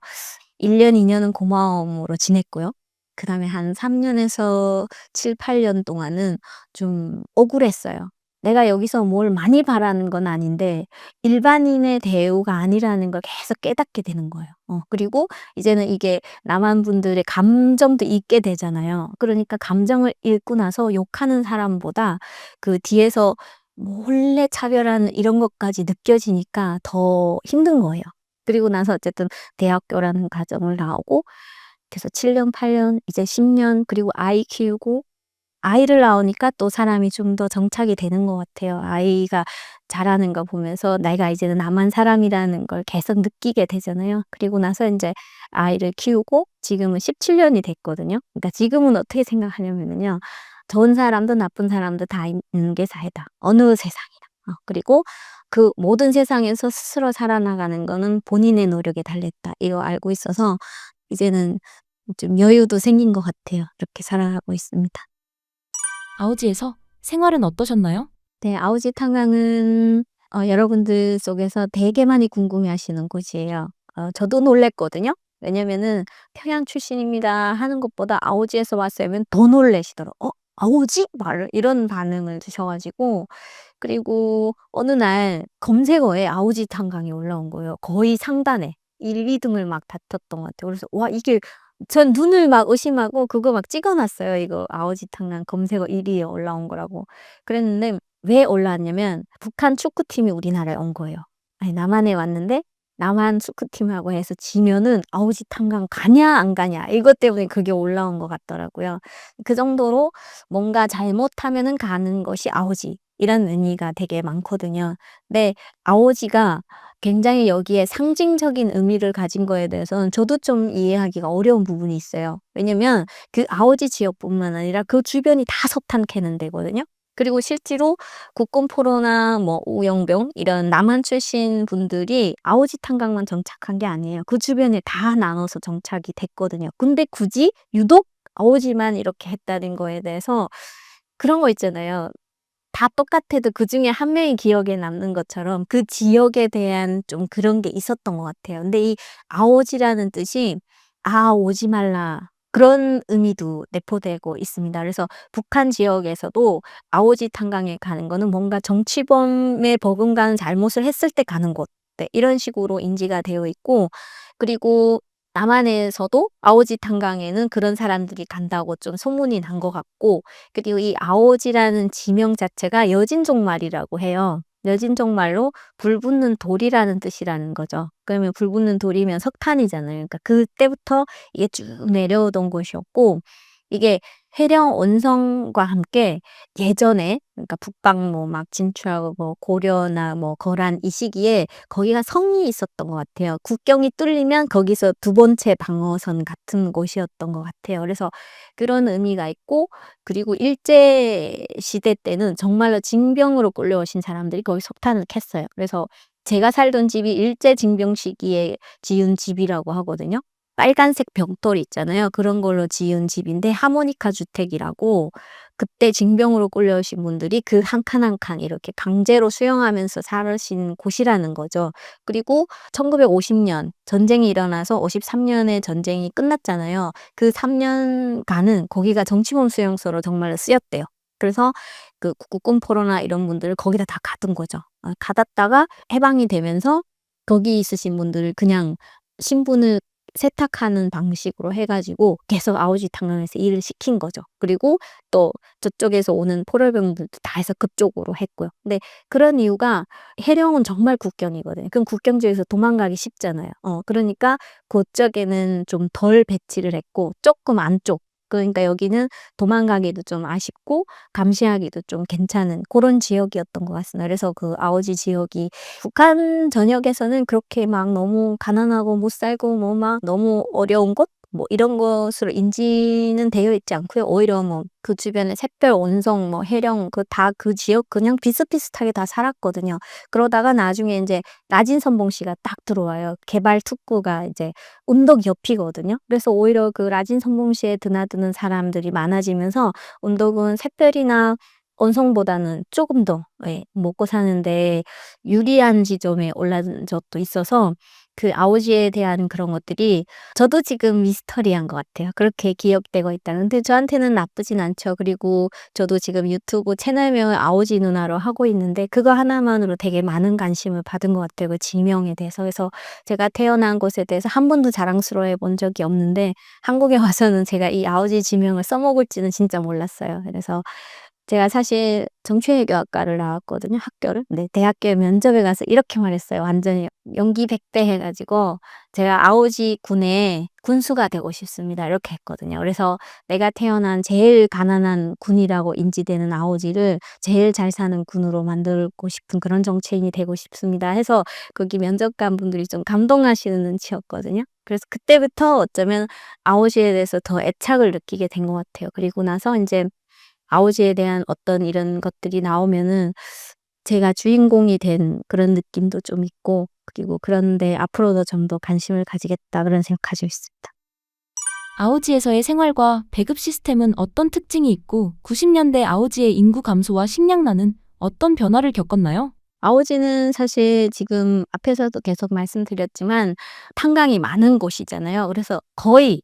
1 년, 2 년은 고마움으로 지냈고요. 그다음에 한 3 년에서 7-8년 동안은 좀 억울했어요. 내가 여기서 뭘 많이 바라는 건 아닌데 일반인의 대우가 아니라는 걸 계속 깨닫게 되는 거예요. 그리고 이제는 이게 남한 분들의 감정도 읽게 되잖아요. 그러니까 감정을 읽고 나서 욕하는 사람보다 그 뒤에서 몰래 차별하는 이런 것까지 느껴지니까 더 힘든 거예요. 그리고 나서 어쨌든 대학교라는 과정을 나오고 그래서 7 년, 8 년, 이제 10년 그리고 아이 키우고 아이를 낳으니까 또 사람이 좀 더 정착이 되는 것 같아요. 아이가 자라는 거 보면서 내가 이제는 나만 사람이라는 걸 계속 느끼게 되잖아요. 그리고 나서 인제 아이를 키우고 지금은 17 년이 됐거든요. 그러니까 지금은 어떻게 생각하냐면은요. '좋은 사람도 나쁜 사람도 다 있는 게 사회다. 어느 세상이나.' 그리고 그 모든 세상에서 스스로 살아나가는 거는 본인의 노력에 달렸다. 이거 알고 있어서 이제는 좀 여유도 생긴 것 같아요. 이렇게 살아가고 있습니다. 아오지에서 생활은 어떠셨나요? 네. 아오지 탄광은 여러분들 속에서 되게 많이 궁금해하시는 곳이에요. 저도 놀랐거든요. 왜냐면은 "평양 출신입니다." 하는 것보다 "아오지에서 왔어요." 하면 더 놀라시더라고요. "어 아오지?" 말을 이런 반응을 주셔 가지고 그리고 어느 날 검색어에 아오지 탄광이 올라온 거예요. 거의 상단에 1-2 등을 막 다퉜던 것 같아요. 그래서 와 이게 전 눈을 막 의심하고 그거 막 찍어 놨어요. 이거 아오지 탄광 검색어 1 위에 올라온 거라고. 그랬는데 왜 올라왔냐면 북한 축구팀이 우리나라에 온 거예요. 아니 남한에 왔는데 남한 축구팀하고 해서 지면은 "아오지 탄광 가냐 안 가냐." 이것 때문에 그게 올라온 것 같더라고요. 그 정도로 뭔가 잘못하면은 가는 것이 아오지 이런 의미가 되게 많거든요. 근데 아오지가 굉장히 여기에 상징적인 의미를 가진 거에 대해서는 저도 좀 이해하기가 어려운 부분이 있어요. 왜냐면 그 아오지 지역뿐만 아니라 그 주변이 다 석탄 캐는 데거든요. 그리고 실제로 국군 포로나 뭐 우영병 이런 남한 출신 분들이 아오지 탄광만 정착한 게 아니에요. 그 주변에 다 나눠서 정착이 됐거든요. 근데 굳이 유독 아오지만 이렇게 했다는 거에 대해서 그런 거 있잖아요. 다 똑같아도 그중에 한 명이 기억에 남는 것처럼 그 지역에 대한 좀 그런 게 있었던 것 같아요. 근데 이 아오지라는 뜻이 "아 오지 말라." 그런 의미도 내포되고 있습니다. 그래서 북한 지역에서도 아오지 탄광에 가는 거는 뭔가 정치범에 버금가는 잘못을 했을 때 가는 곳 네 이런 식으로 인지가 되어 있고 그리고 남한에서도 아오지 탄광에는 그런 사람들이 간다고 좀 소문이 난 것 같고 그리고 이 아오지라는 지명 자체가 여진족 말이라고 해요. 여진족 말로 불 붙는 돌이라는 뜻이라는 거죠. 그러면 불 붙는 돌이면 석탄이잖아요. 그러니까 그때부터 이게 쭉 내려오던 곳이었고 이게 해령 원성과 함께 예전에 그러니까 북방 뭐 막 진출하고 뭐 고려나 뭐 거란 이 시기에 거기가 성이 있었던 것 같아요. 국경이 뚫리면 거기서 두 번째 방어선 같은 곳이었던 것 같아요. 그래서 그런 의미가 있고 그리고 일제 시대 때는 정말로 징병으로 끌려오신 사람들이 거기 석탄을 캤어요. 그래서 제가 살던 집이 일제 징병 시기에 지은 집이라고 하거든요. 빨간색 벽돌 있잖아요. 그런 걸로 지은 집인데 하모니카 주택이라고 그때 징병으로 끌려오신 분들이 그 한 칸 한 칸 이렇게 강제로 수용하면서 살으신 곳이라는 거죠. 그리고 1950년 전쟁이 일어나서 53 년에 전쟁이 끝났잖아요. 그 3 년간은 거기가 정치범 수용소로 정말로 쓰였대요. 그래서 그 국군 포로나 이런 분들을 거기다 다 가둔 거죠. 가뒀다가 해방이 되면서 거기 있으신 분들을 그냥 신분을 세탁하는 방식으로 해 가지고 계속 아오지 탄광에서 일을 시킨 거죠. 그리고 또 저쪽에서 오는 포로병들도 다 해서 그쪽으로 했고요. 근데 그런 이유가 해령은 정말 국경이거든요. 그럼 국경 지역에서 도망가기 쉽잖아요. 그러니까 그쪽에는 좀 덜 배치를 했고 쪼끔 안쪽 그러니까 여기는 도망가기도 좀 아쉽고 감시하기도 좀 괜찮은 고런 지역이었던 것 같습니다. 그래서 그 아오지 지역이 북한 전역에서는 그렇게 막 너무 가난하고 못 살고 뭐 막 너무 어려운 곳 뭐 이런 것으로 인지는 되어 있지 않고요. 오히려 뭐 그 주변에 샛별, 온성, 뭐 해령 그 다 그 지역 그냥 비슷비슷하게 다 살았거든요. 그러다가 나중에 인제 라진 선봉시가 딱 들어와요. 개발 특구가 이제 운덕 옆이거든요. 그래서 오히려 그 라진 선봉시에 드나드는 사람들이 많아지면서 운덕은 샛별이나 온성보다는 쪼금 더 먹고 사는데 유리한 지점에 올라선 적도 있어서 그 아오지에 대한 그런 것들이 저도 지금 미스터리한 것 같아요. 그렇게 기억되고 있다는. 근데 저한테는 나쁘진 않죠. 그리고 저도 지금 유튜브 채널명을 아오지 누나로 하고 있는데 그거 하나만으로 되게 많은 관심을 받은 것 같아요, 그 지명에 대해서. 그래서 제가 태어난 곳에 대해서 한 번도 자랑스러워해 본 적이 없는데 한국에 와서는 제가 이 아오지 지명을 써먹을지는 진짜 몰랐어요. 그래서 제가 사실 정치외교학과를 나왔거든요, 학교를. 네, 대학교에 면접에 가서 이렇게 말했어요. 완전히 연기 100배 해 가지고 제가 아오지 군의 군수가 되고 싶습니다. 이렇게 했거든요. 그래서 내가 태어난 제일 가난한 군이라고 인지되는 아오지를 제일 잘 사는 군으로 만들고 싶은 그런 정치인이 되고 싶습니다 해서 거기 면접관 분들이 좀 감동하시는 눈치였거든요. 그래서 그때부터 어쩌면 아오지에 대해서 더 애착을 느끼게 된 것 같아요. 그리고 나서 인제 아오지에 대한 어떤 이런 것들이 나오면은 제가 주인공이 된 그런 느낌도 좀 있고, 그리고 그런데 '앞으로도 좀 더 관심을 가지겠다.' 그런 생각 가지고 있습니다. 아오지에서의 생활과 배급 시스템은 어떤 특징이 있고 90년대 아오지의 인구 감소와 식량난은 어떤 변화를 겪었나요? 아오지는 사실 지금 앞에서도 계속 말씀드렸지만 탄광이 많은 곳이잖아요. 그래서 거의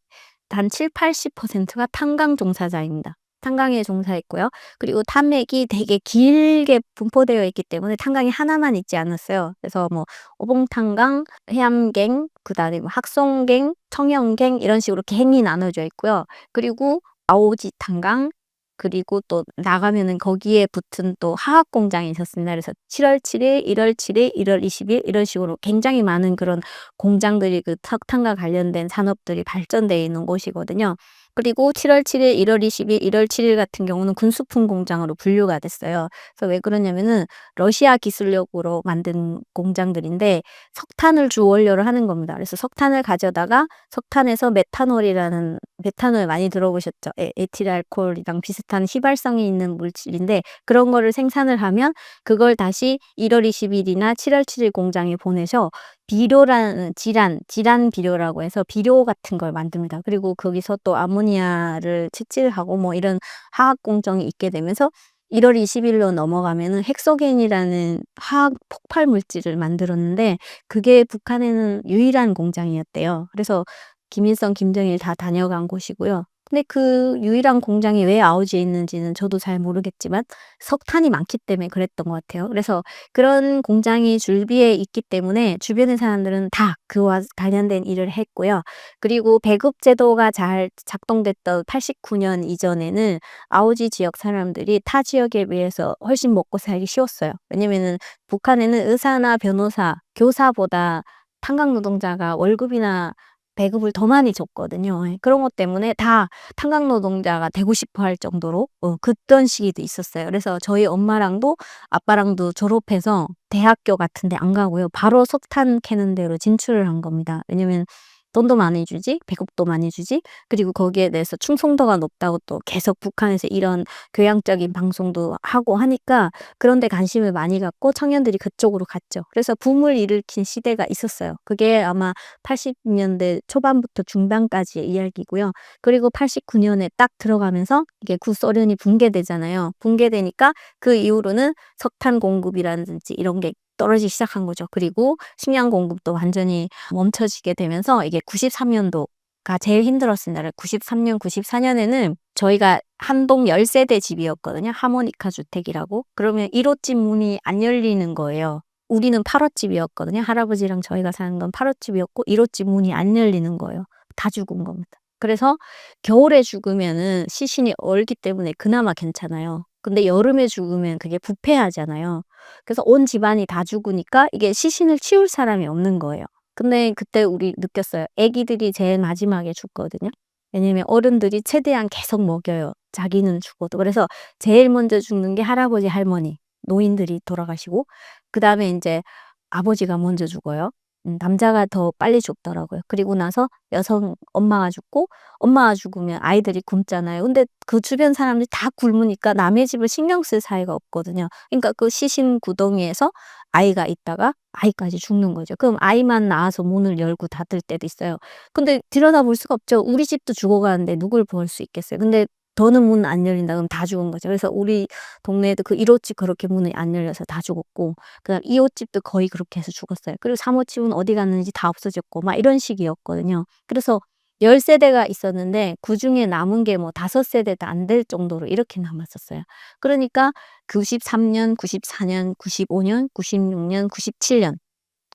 한 70~80%가 탄광 종사자입니다. 탄광에 종사했고요. 그리고 탄맥이 되게 길게 분포되어 있기 때문에 탄광이 하나만 있지 않았어요. 그래서 뭐 오봉탄광, 해암갱, 그다음에 뭐 학송갱, 청영갱 이런 식으로 갱이 나눠져 있고요. 그리고 아오지 탄광, 그리고 또 나가면은 거기에 붙은 또 화학 공장이 있었습니다. 그래서 7월 7일, 1월 7일, 1월 20일 이런 식으로 굉장히 많은 그런 공장들이 그 석탄과 관련된 산업들이 발전되어 있는 곳이거든요. 그리고 7월 7일, 1월 20일, 1월 7일 같은 경우는 군수품 공장으로 분류가 됐어요. 그래서 왜 그러냐면은 러시아 기술력으로 만든 공장들인데 석탄을 주 원료로 하는 겁니다. 그래서 석탄을 가져다가 석탄에서 메탄올이라는, 메탄올 많이 들어보셨죠? 에틸알코올이랑 비슷한 휘발성이 있는 물질인데 그런 거를 생산을 하면 그걸 다시 1월 20일이나 7월 7일 공장에 보내서 비료라는 질환 비료라고 해서 비료 같은 걸 만듭니다. 그리고 거기서 또 아모니아를 채취하고 뭐 이런 화학 공정이 있게 되면서 1월 20일로 넘어가면은 헥소겐이라는 화학 폭발 물질을 만들었는데 그게 북한에는 유일한 공장이었대요. 그래서 김일성, 김정일 다 다녀간 곳이고요. 근데 그 유일한 공장이 왜 아오지에 있는지는 저도 잘 모르겠지만 석탄이 많기 때문에 그랬던 것 같아요. 그래서 그런 공장이 줄비에 있기 때문에 주변의 사람들은 다 그와 관련된 일을 했고요. 그리고 배급 제도가 잘 작동됐던 89년 이전에는 아오지 지역 사람들이 타 지역에 비해서 훨씬 먹고 살기 쉬웠어요. 왜냐면은 북한에는 의사나 변호사, 교사보다 탄광 노동자가 월급이나 배급을 더 많이 줬거든요. 예. 그런 것 때문에 다 탄광 노동자가 되고 싶어 할 정도로 그던 시기도 있었어요. 그래서 저희 엄마랑도 아빠랑도 졸업해서 대학교 같은 데 안 가고요. 바로 석탄 캐는 데로 진출을 한 겁니다. 왜냐면 돈도 많이 주지, 배급도 많이 주지, 그리고 거기에 대해서 충성도가 높다고 또 계속 북한에서 이런 교양적인 방송도 하고 하니까 그런 데 관심을 많이 갖고 청년들이 그쪽으로 갔죠. 그래서 붐을 일으킨 시대가 있었어요. 그게 아마 80년대 초반부터 중반까지의 이야기고요. 그리고 89년에 딱 들어가면서 이게 구소련이 붕괴되잖아요. 붕괴되니까 그 이후로는 석탄 공급이라든지 이런 게 떨어지기 시작한 거죠. 그리고 식량 공급도 완전히 멈춰지게 되면서 이게 93년도가 제일 힘들었습니다. 93년, 94년에는 저희가 한동 10세대 집이었거든요. 하모니카 주택이라고. 그러면 1 호집 문이 안 열리는 거예요. 우리는 8 호집이었거든요. 할아버지랑 저희가 사는 건 8 호집이었고 1 호집 문이 안 열리는 거예요. 다 죽은 겁니다. 그래서 겨울에 죽으면은 시신이 얼기 때문에 그나마 괜찮아요. 근데 여름에 죽으면 그게 부패하잖아요. 그래서 온 집안이 다 죽으니까 이게 시신을 치울 사람이 없는 거예요. 근데 그때 우리 느꼈어요. 애기들이 제일 마지막에 죽거든요. 왜냐면 어른들이 최대한 계속 먹여요, 자기는 죽어도. 그래서 제일 먼저 죽는 게 할아버지, 할머니, 노인들이 돌아가시고 그다음에 인제 아버지가 먼저 죽어요. 남자가 더 빨리 죽더라고요. 그리고 나서 여성 엄마가 죽고 엄마가 죽으면 아이들이 굶잖아요. 근데 그 주변 사람들이 다 굶으니까 남의 집을 신경 쓸 사이가 없거든요. 그러니까 그 시신 구덩이에서 아이가 있다가 아이까지 죽는 거죠. 그럼 아이만 나와서 문을 열고 닫을 때도 있어요. 근데 들여다볼 수가 없죠. 우리 집도 죽어가는데 누굴 볼 수 있겠어요. 근데 더는 문 안 열린다 그러면 다 죽은 거죠. 그래서 우리 동네에도 그 1 호집 그렇게 문이 안 열려서 다 죽었고 그다음 2 호집도 거의 그렇게 해서 죽었어요. 그리고 3 호집은 어디 갔는지 다 없어졌고 막 이런 식이었거든요. 그래서 10 세대가 있었는데 그중에 남은 게 뭐 5 세대도 안 될 정도로 이렇게 남았었어요. 그러니까 93년, 94년, 95년, 96년, 97년,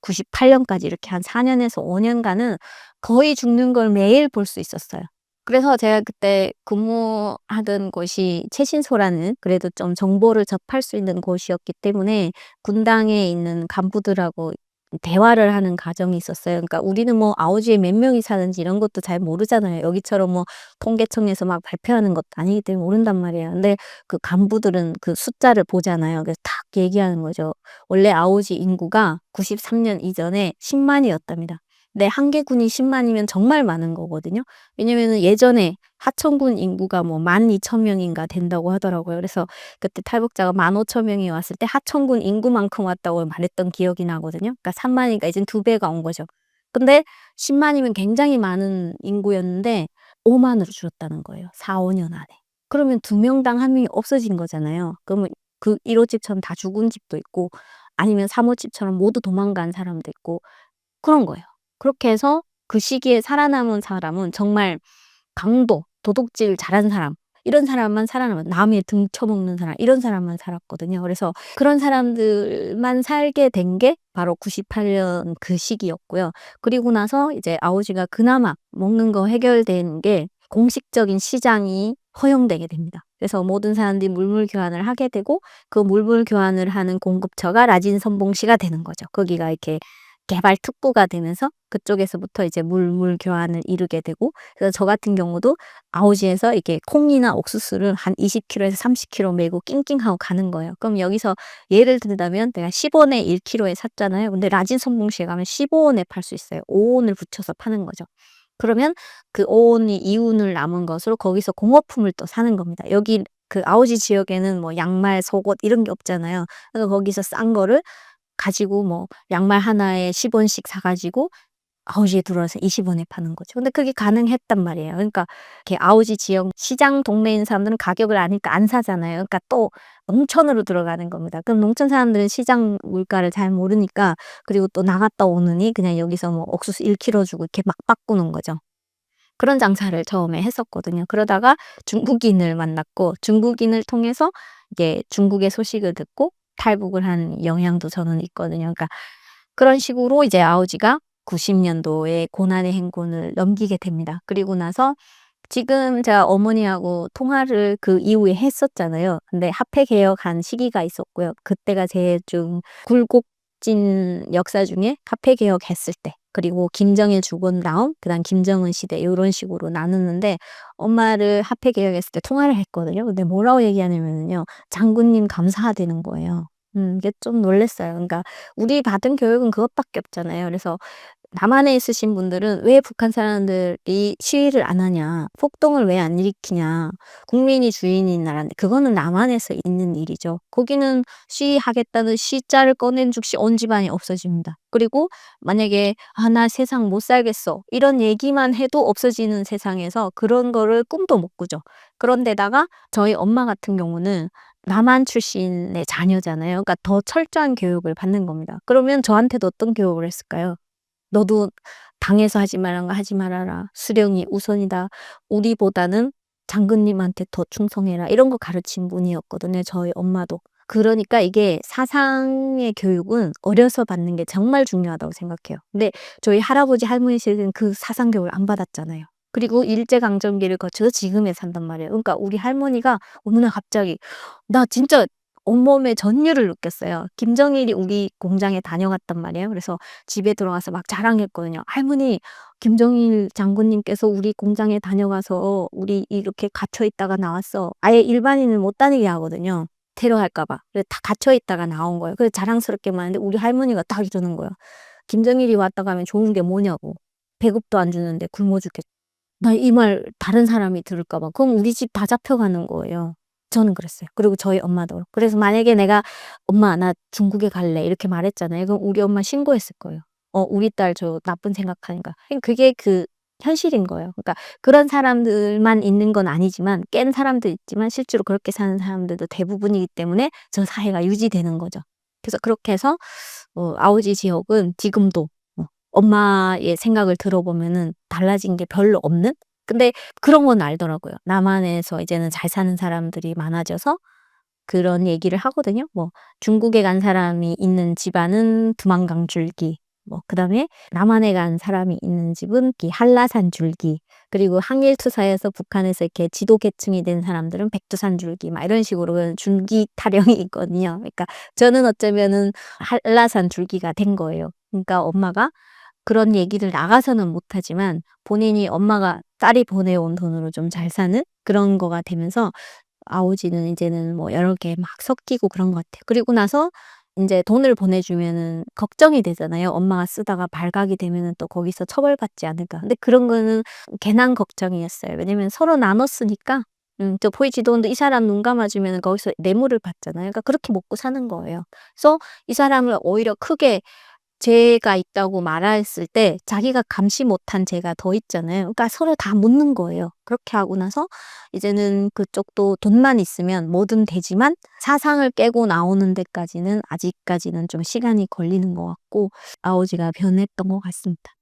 98년까지 이렇게 한 4 년에서 5 년간은 거의 죽는 걸 매일 볼 수 있었어요. 그래서 제가 그때 근무하던 곳이 최신소라는 그래도 좀 정보를 접할 수 있는 곳이었기 때문에 군당에 있는 간부들하고 대화를 하는 과정이 있었어요. 그러니까 우리는 뭐 아우지에 몇 명이 사는지 이런 것도 잘 모르잖아요. 여기처럼 뭐 통계청에서 막 발표하는 것도 아니기 때문에 모른단 말이에요. 근데 그 간부들은 그 숫자를 보잖아요. 그래서 탁 얘기하는 거죠. 원래 아우지 인구가 93년 이전에 10만이었답니다. 근데 한 개군이 10만이면 정말 많은 거거든요. 왜냐면은 예전에 하천군 인구가 뭐 12,000명인가 된다고 하더라고요. 그래서 그때 탈북자가 15,000명이 왔을 때 하천군 인구만큼 왔다고 말했던 기억이 나거든요. 그러니까 3만이니까 이젠 2배가 온 거죠. 근데 10만이면 굉장히 많은 인구였는데 5만으로 줄었다는 거예요. 4-5년 안에. 그러면 2명당 1명이 없어진 거잖아요. 그러면 그 1호 집처럼 다 죽은 집도 있고 아니면 3호 집처럼 모두 도망간 사람도 있고 그런 거예요. 그렇게 해서 그 시기에 살아남은 사람은 정말 강도, 도둑질 잘한 사람 이런 사람만 살아남았 남의 등 쳐먹는 사람 이런 사람만 살았거든요. 그래서 그런 사람들만 살게 된 게 바로 98년 그 시기였고요. 그리고 나서 이제 아오지가 그나마 먹는 거 해결된 게 공식적인 시장이 허용되게 됩니다. 그래서 모든 사람들이 물물 교환을 하게 되고 그 물물 교환을 하는 공급처가 라진 선봉시가 되는 거죠. 거기가 이렇게 개발 특구가 되면서 그쪽에서부터 이제 물물 교환을 이루게 되고 그래서 저 같은 경우도 아오지에서 이렇게 콩이나 옥수수를 한 20kg에서 30kg 메고 낑낑하고 가는 거예요. 그럼 여기서 예를 들자면 내가 10원에 1kg에 샀잖아요. 근데 라진 선봉시에 가면 15원에 팔 수 있어요. 5원을 붙여서 파는 거죠. 그러면 그 5원이 이윤을 남은 것으로 거기서 공업품을 또 사는 겁니다. 여기 그 아오지 지역에는 뭐 양말, 속옷 이런 게 없잖아요. 그래서 거기서 싼 거를 가지고 뭐 양말 하나에 10원씩 사 가지고 아우지에 들어와서 20원에 파는 거죠. 근데 그게 가능했단 말이에요. 그러니까 이렇게 아우지 지역 시장 동네에 있는 사람들은 가격을 아니까 안 사잖아요. 그러니까 또 농촌으로 들어가는 겁니다. 그럼 농촌 사람들은 시장 물가를 잘 모르니까 그리고 또 나갔다 오느니 그냥 여기서 뭐 옥수수 1kg 주고 이렇게 막 바꾸는 거죠. 그런 장사를 처음에 했었거든요. 그러다가 중국인을 만났고 중국인을 통해서 이게 중국의 소식을 듣고 탈북을 한 영향도 저는 있거든요. 그러니까 그런 식으로 이제 아우지가 90년도에 고난의 행군을 넘기게 됩니다. 그리고 나서 지금 제가 어머니하고 통화를 그 이후에 했었잖아요. 근데 화폐 개혁한 시기가 있었고요. 그때가 제일 좀 굴곡진 역사 중에 화폐 개혁했을 때 그리고 김정일 죽은 다음 그다음 김정은 시대 요런 식으로 나누는데 엄마를 화폐 개혁했을 때 통화를 했거든요. 근데 뭐라고 얘기하냐면요. "장군님 감사하다는 거예요." 이게 좀 놀랐어요. 그러니까 우리 받은 교육은 그것밖에 없잖아요. 그래서 남한에 있으신 분들은 "왜 북한 사람들이 시위를 안 하냐. 폭동을 왜 안 일으키냐. 국민이 주인인 나라인데." 그거는 남한에서 있는 일이죠. 거기는 시위하겠다는 시자를 꺼낸 즉시 온 집안이 없어집니다. 그리고 만약에 "아 나 세상 못 살겠어." 이런 얘기만 해도 없어지는 세상에서 그런 거를 꿈도 못 꾸죠. 그런데다가 저희 엄마 같은 경우는 남한 출신의 자녀잖아요. 그러니까 더 철저한 교육을 받는 겁니다. 그러면 저한테도 어떤 교육을 했을까요? "너도 당에서 하지 말란 거 하지 말아라. 수령이 우선이다. 우리보다는 장군님한테 더 충성해라." 이런 거 가르친 분이었거든요, 저희 엄마도. 그러니까 이게 사상의 교육은 어려서 받는 게 정말 중요하다고 생각해요. 근데 저희 할아버지 할머니 세대는 그 사상 교육을 안 받았잖아요. 그리고 일제 강점기를 거쳐서 지금에 산단 말이에요. 그러니까 우리 할머니가 어느 날 갑자기 나 진짜 온몸에 전율을 느꼈어요. 김정일이 우리 공장에 다녀갔단 말이에요. 그래서 집에 들어와서 막 자랑했거든요. "할머니, 김정일 장군님께서 우리 공장에 다녀가서 우리 이렇게 갇혀 있다가 나왔어." 아예 일반인은 못 다니게 하거든요. 테러할까 봐. 그래서 다 갇혀 있다가 나온 거예요. 그래서 자랑스럽게만 하는데 우리 할머니가 딱 이러는 거예요. "김정일이 왔다 가면 좋은 게 뭐냐고. 배급도 안 주는데 굶어 죽겠" 나 이 말 다른 사람이 들을까 봐. 그럼 우리 집 다 잡혀가는 거예요. 저는 그랬어요. 그리고 저희 엄마도. 그래서 만약에 내가 "엄마 나 중국에 갈래." 이렇게 말했잖아요. 그럼 우리 엄마 신고했을 거예요. 우리 딸 저 나쁜 생각하니까. 그게 그 현실인 거예요. 그러니까 그런 사람들만 있는 건 아니지만 깬 사람도 있지만 실제로 그렇게 사는 사람들도 대부분이기 때문에 저 사회가 유지되는 거죠. 그래서 그렇게 해서 아오지 지역은 지금도 엄마의 생각을 들어보면은 달라진 게 별로 없는? 근데 그런 건 알더라고요. 남한에서 이제는 잘 사는 사람들이 많아져서 그런 얘기를 하거든요. 뭐 중국에 간 사람이 있는 집안은 두만강 줄기, 뭐 그다음에 남한에 간 사람이 있는 집은 이 한라산 줄기, 그리고 항일 투사에서 북한에서 이렇게 지도 계층이 된 사람들은 백두산 줄기 막 이런 식으로 줄기 타령이 있거든요. 그러니까 저는 어쩌면은 한라산 줄기가 된 거예요. 그러니까 엄마가 그런 얘기를 나가서는 못하지만 본인이 엄마가 딸이 보내온 돈으로 좀 잘 사는 그런 거가 되면서 아오지는 이제는 뭐 여러 개 막 섞이고 그런 것 같아요. 그리고 나서 인제 돈을 보내주면은 걱정이 되잖아요. 엄마가 쓰다가 발각이 되면은 또 거기서 처벌받지 않을까. 근데 그런 거는 괜한 걱정이었어요. 왜냐면 서로 나눴으니까 저 보이지도 않는데 이 사람 눈 감아주면은 거기서 뇌물을 받잖아요. 그러니까 그렇게 먹고 사는 거예요. 그래서 이 사람을 오히려 크게 죄가 있다고 말했을 때 자기가 감시 못한 죄가 더 있잖아요. 그러니까 서로 다 묻는 거예요. 그렇게 하고 나서 이제는 그쪽도 돈만 있으면 뭐든 되지만 사상을 깨고 나오는 데까지는 아직까지는 좀 시간이 걸리는 것 같고 아오지가 변했던 것 같습니다.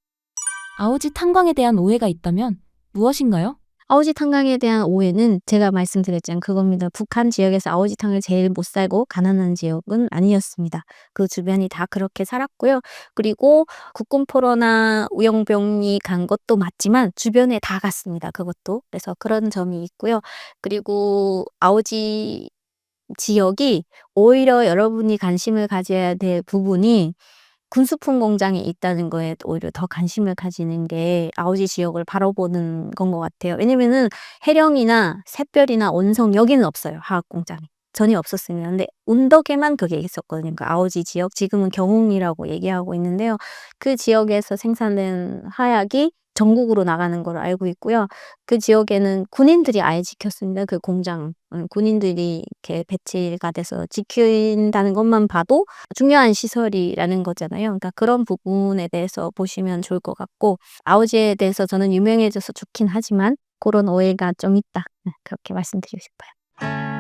아오지 탄광에 대한 오해가 있다면 무엇인가요? 아오지 탄광에 대한 오해는 제가 말씀드렸지만 그겁니다. 북한 지역에서 아오지탕을 제일 못 살고 가난한 지역은 아니었습니다. 그 주변이 다 그렇게 살았고요. 그리고 국군 포로나 우영병이 간 것도 맞지만 주변에 다 갔습니다. 그것도. 그래서 그런 점이 있고요. 그리고 아오지 지역이 오히려 여러분이 관심을 가져야 될 부분이 군수품 공장이 있다는 거에 오히려 더 관심을 가지는 게 아오지 지역을 바라보는 건 것 같아요. 왜냐면은 해령이나 샛별이나 온성 여기는 없어요, 화학 공장이. 전혀 없었습니다. 근데 운덕에만 그게 있었거든요. 그 아오지 지역, 지금은 경웅이라고 얘기하고 있는데요. 그 지역에서 생산된 화약이 전국으로 나가는 걸로 알고 있고요. 그 지역에는 군인들이 아예 지켰습니다. 그 공장. 군인들이 이렇게 배치가 돼서 지킨다는 것만 봐도 중요한 시설이라는 거잖아요. 그러니까 그런 부분에 대해서 보시면 좋을 것 같고 아오지에 대해서 저는 유명해져서 좋긴 하지만 그런 오해가 좀 있다. 그렇게 말씀드리고 싶어요.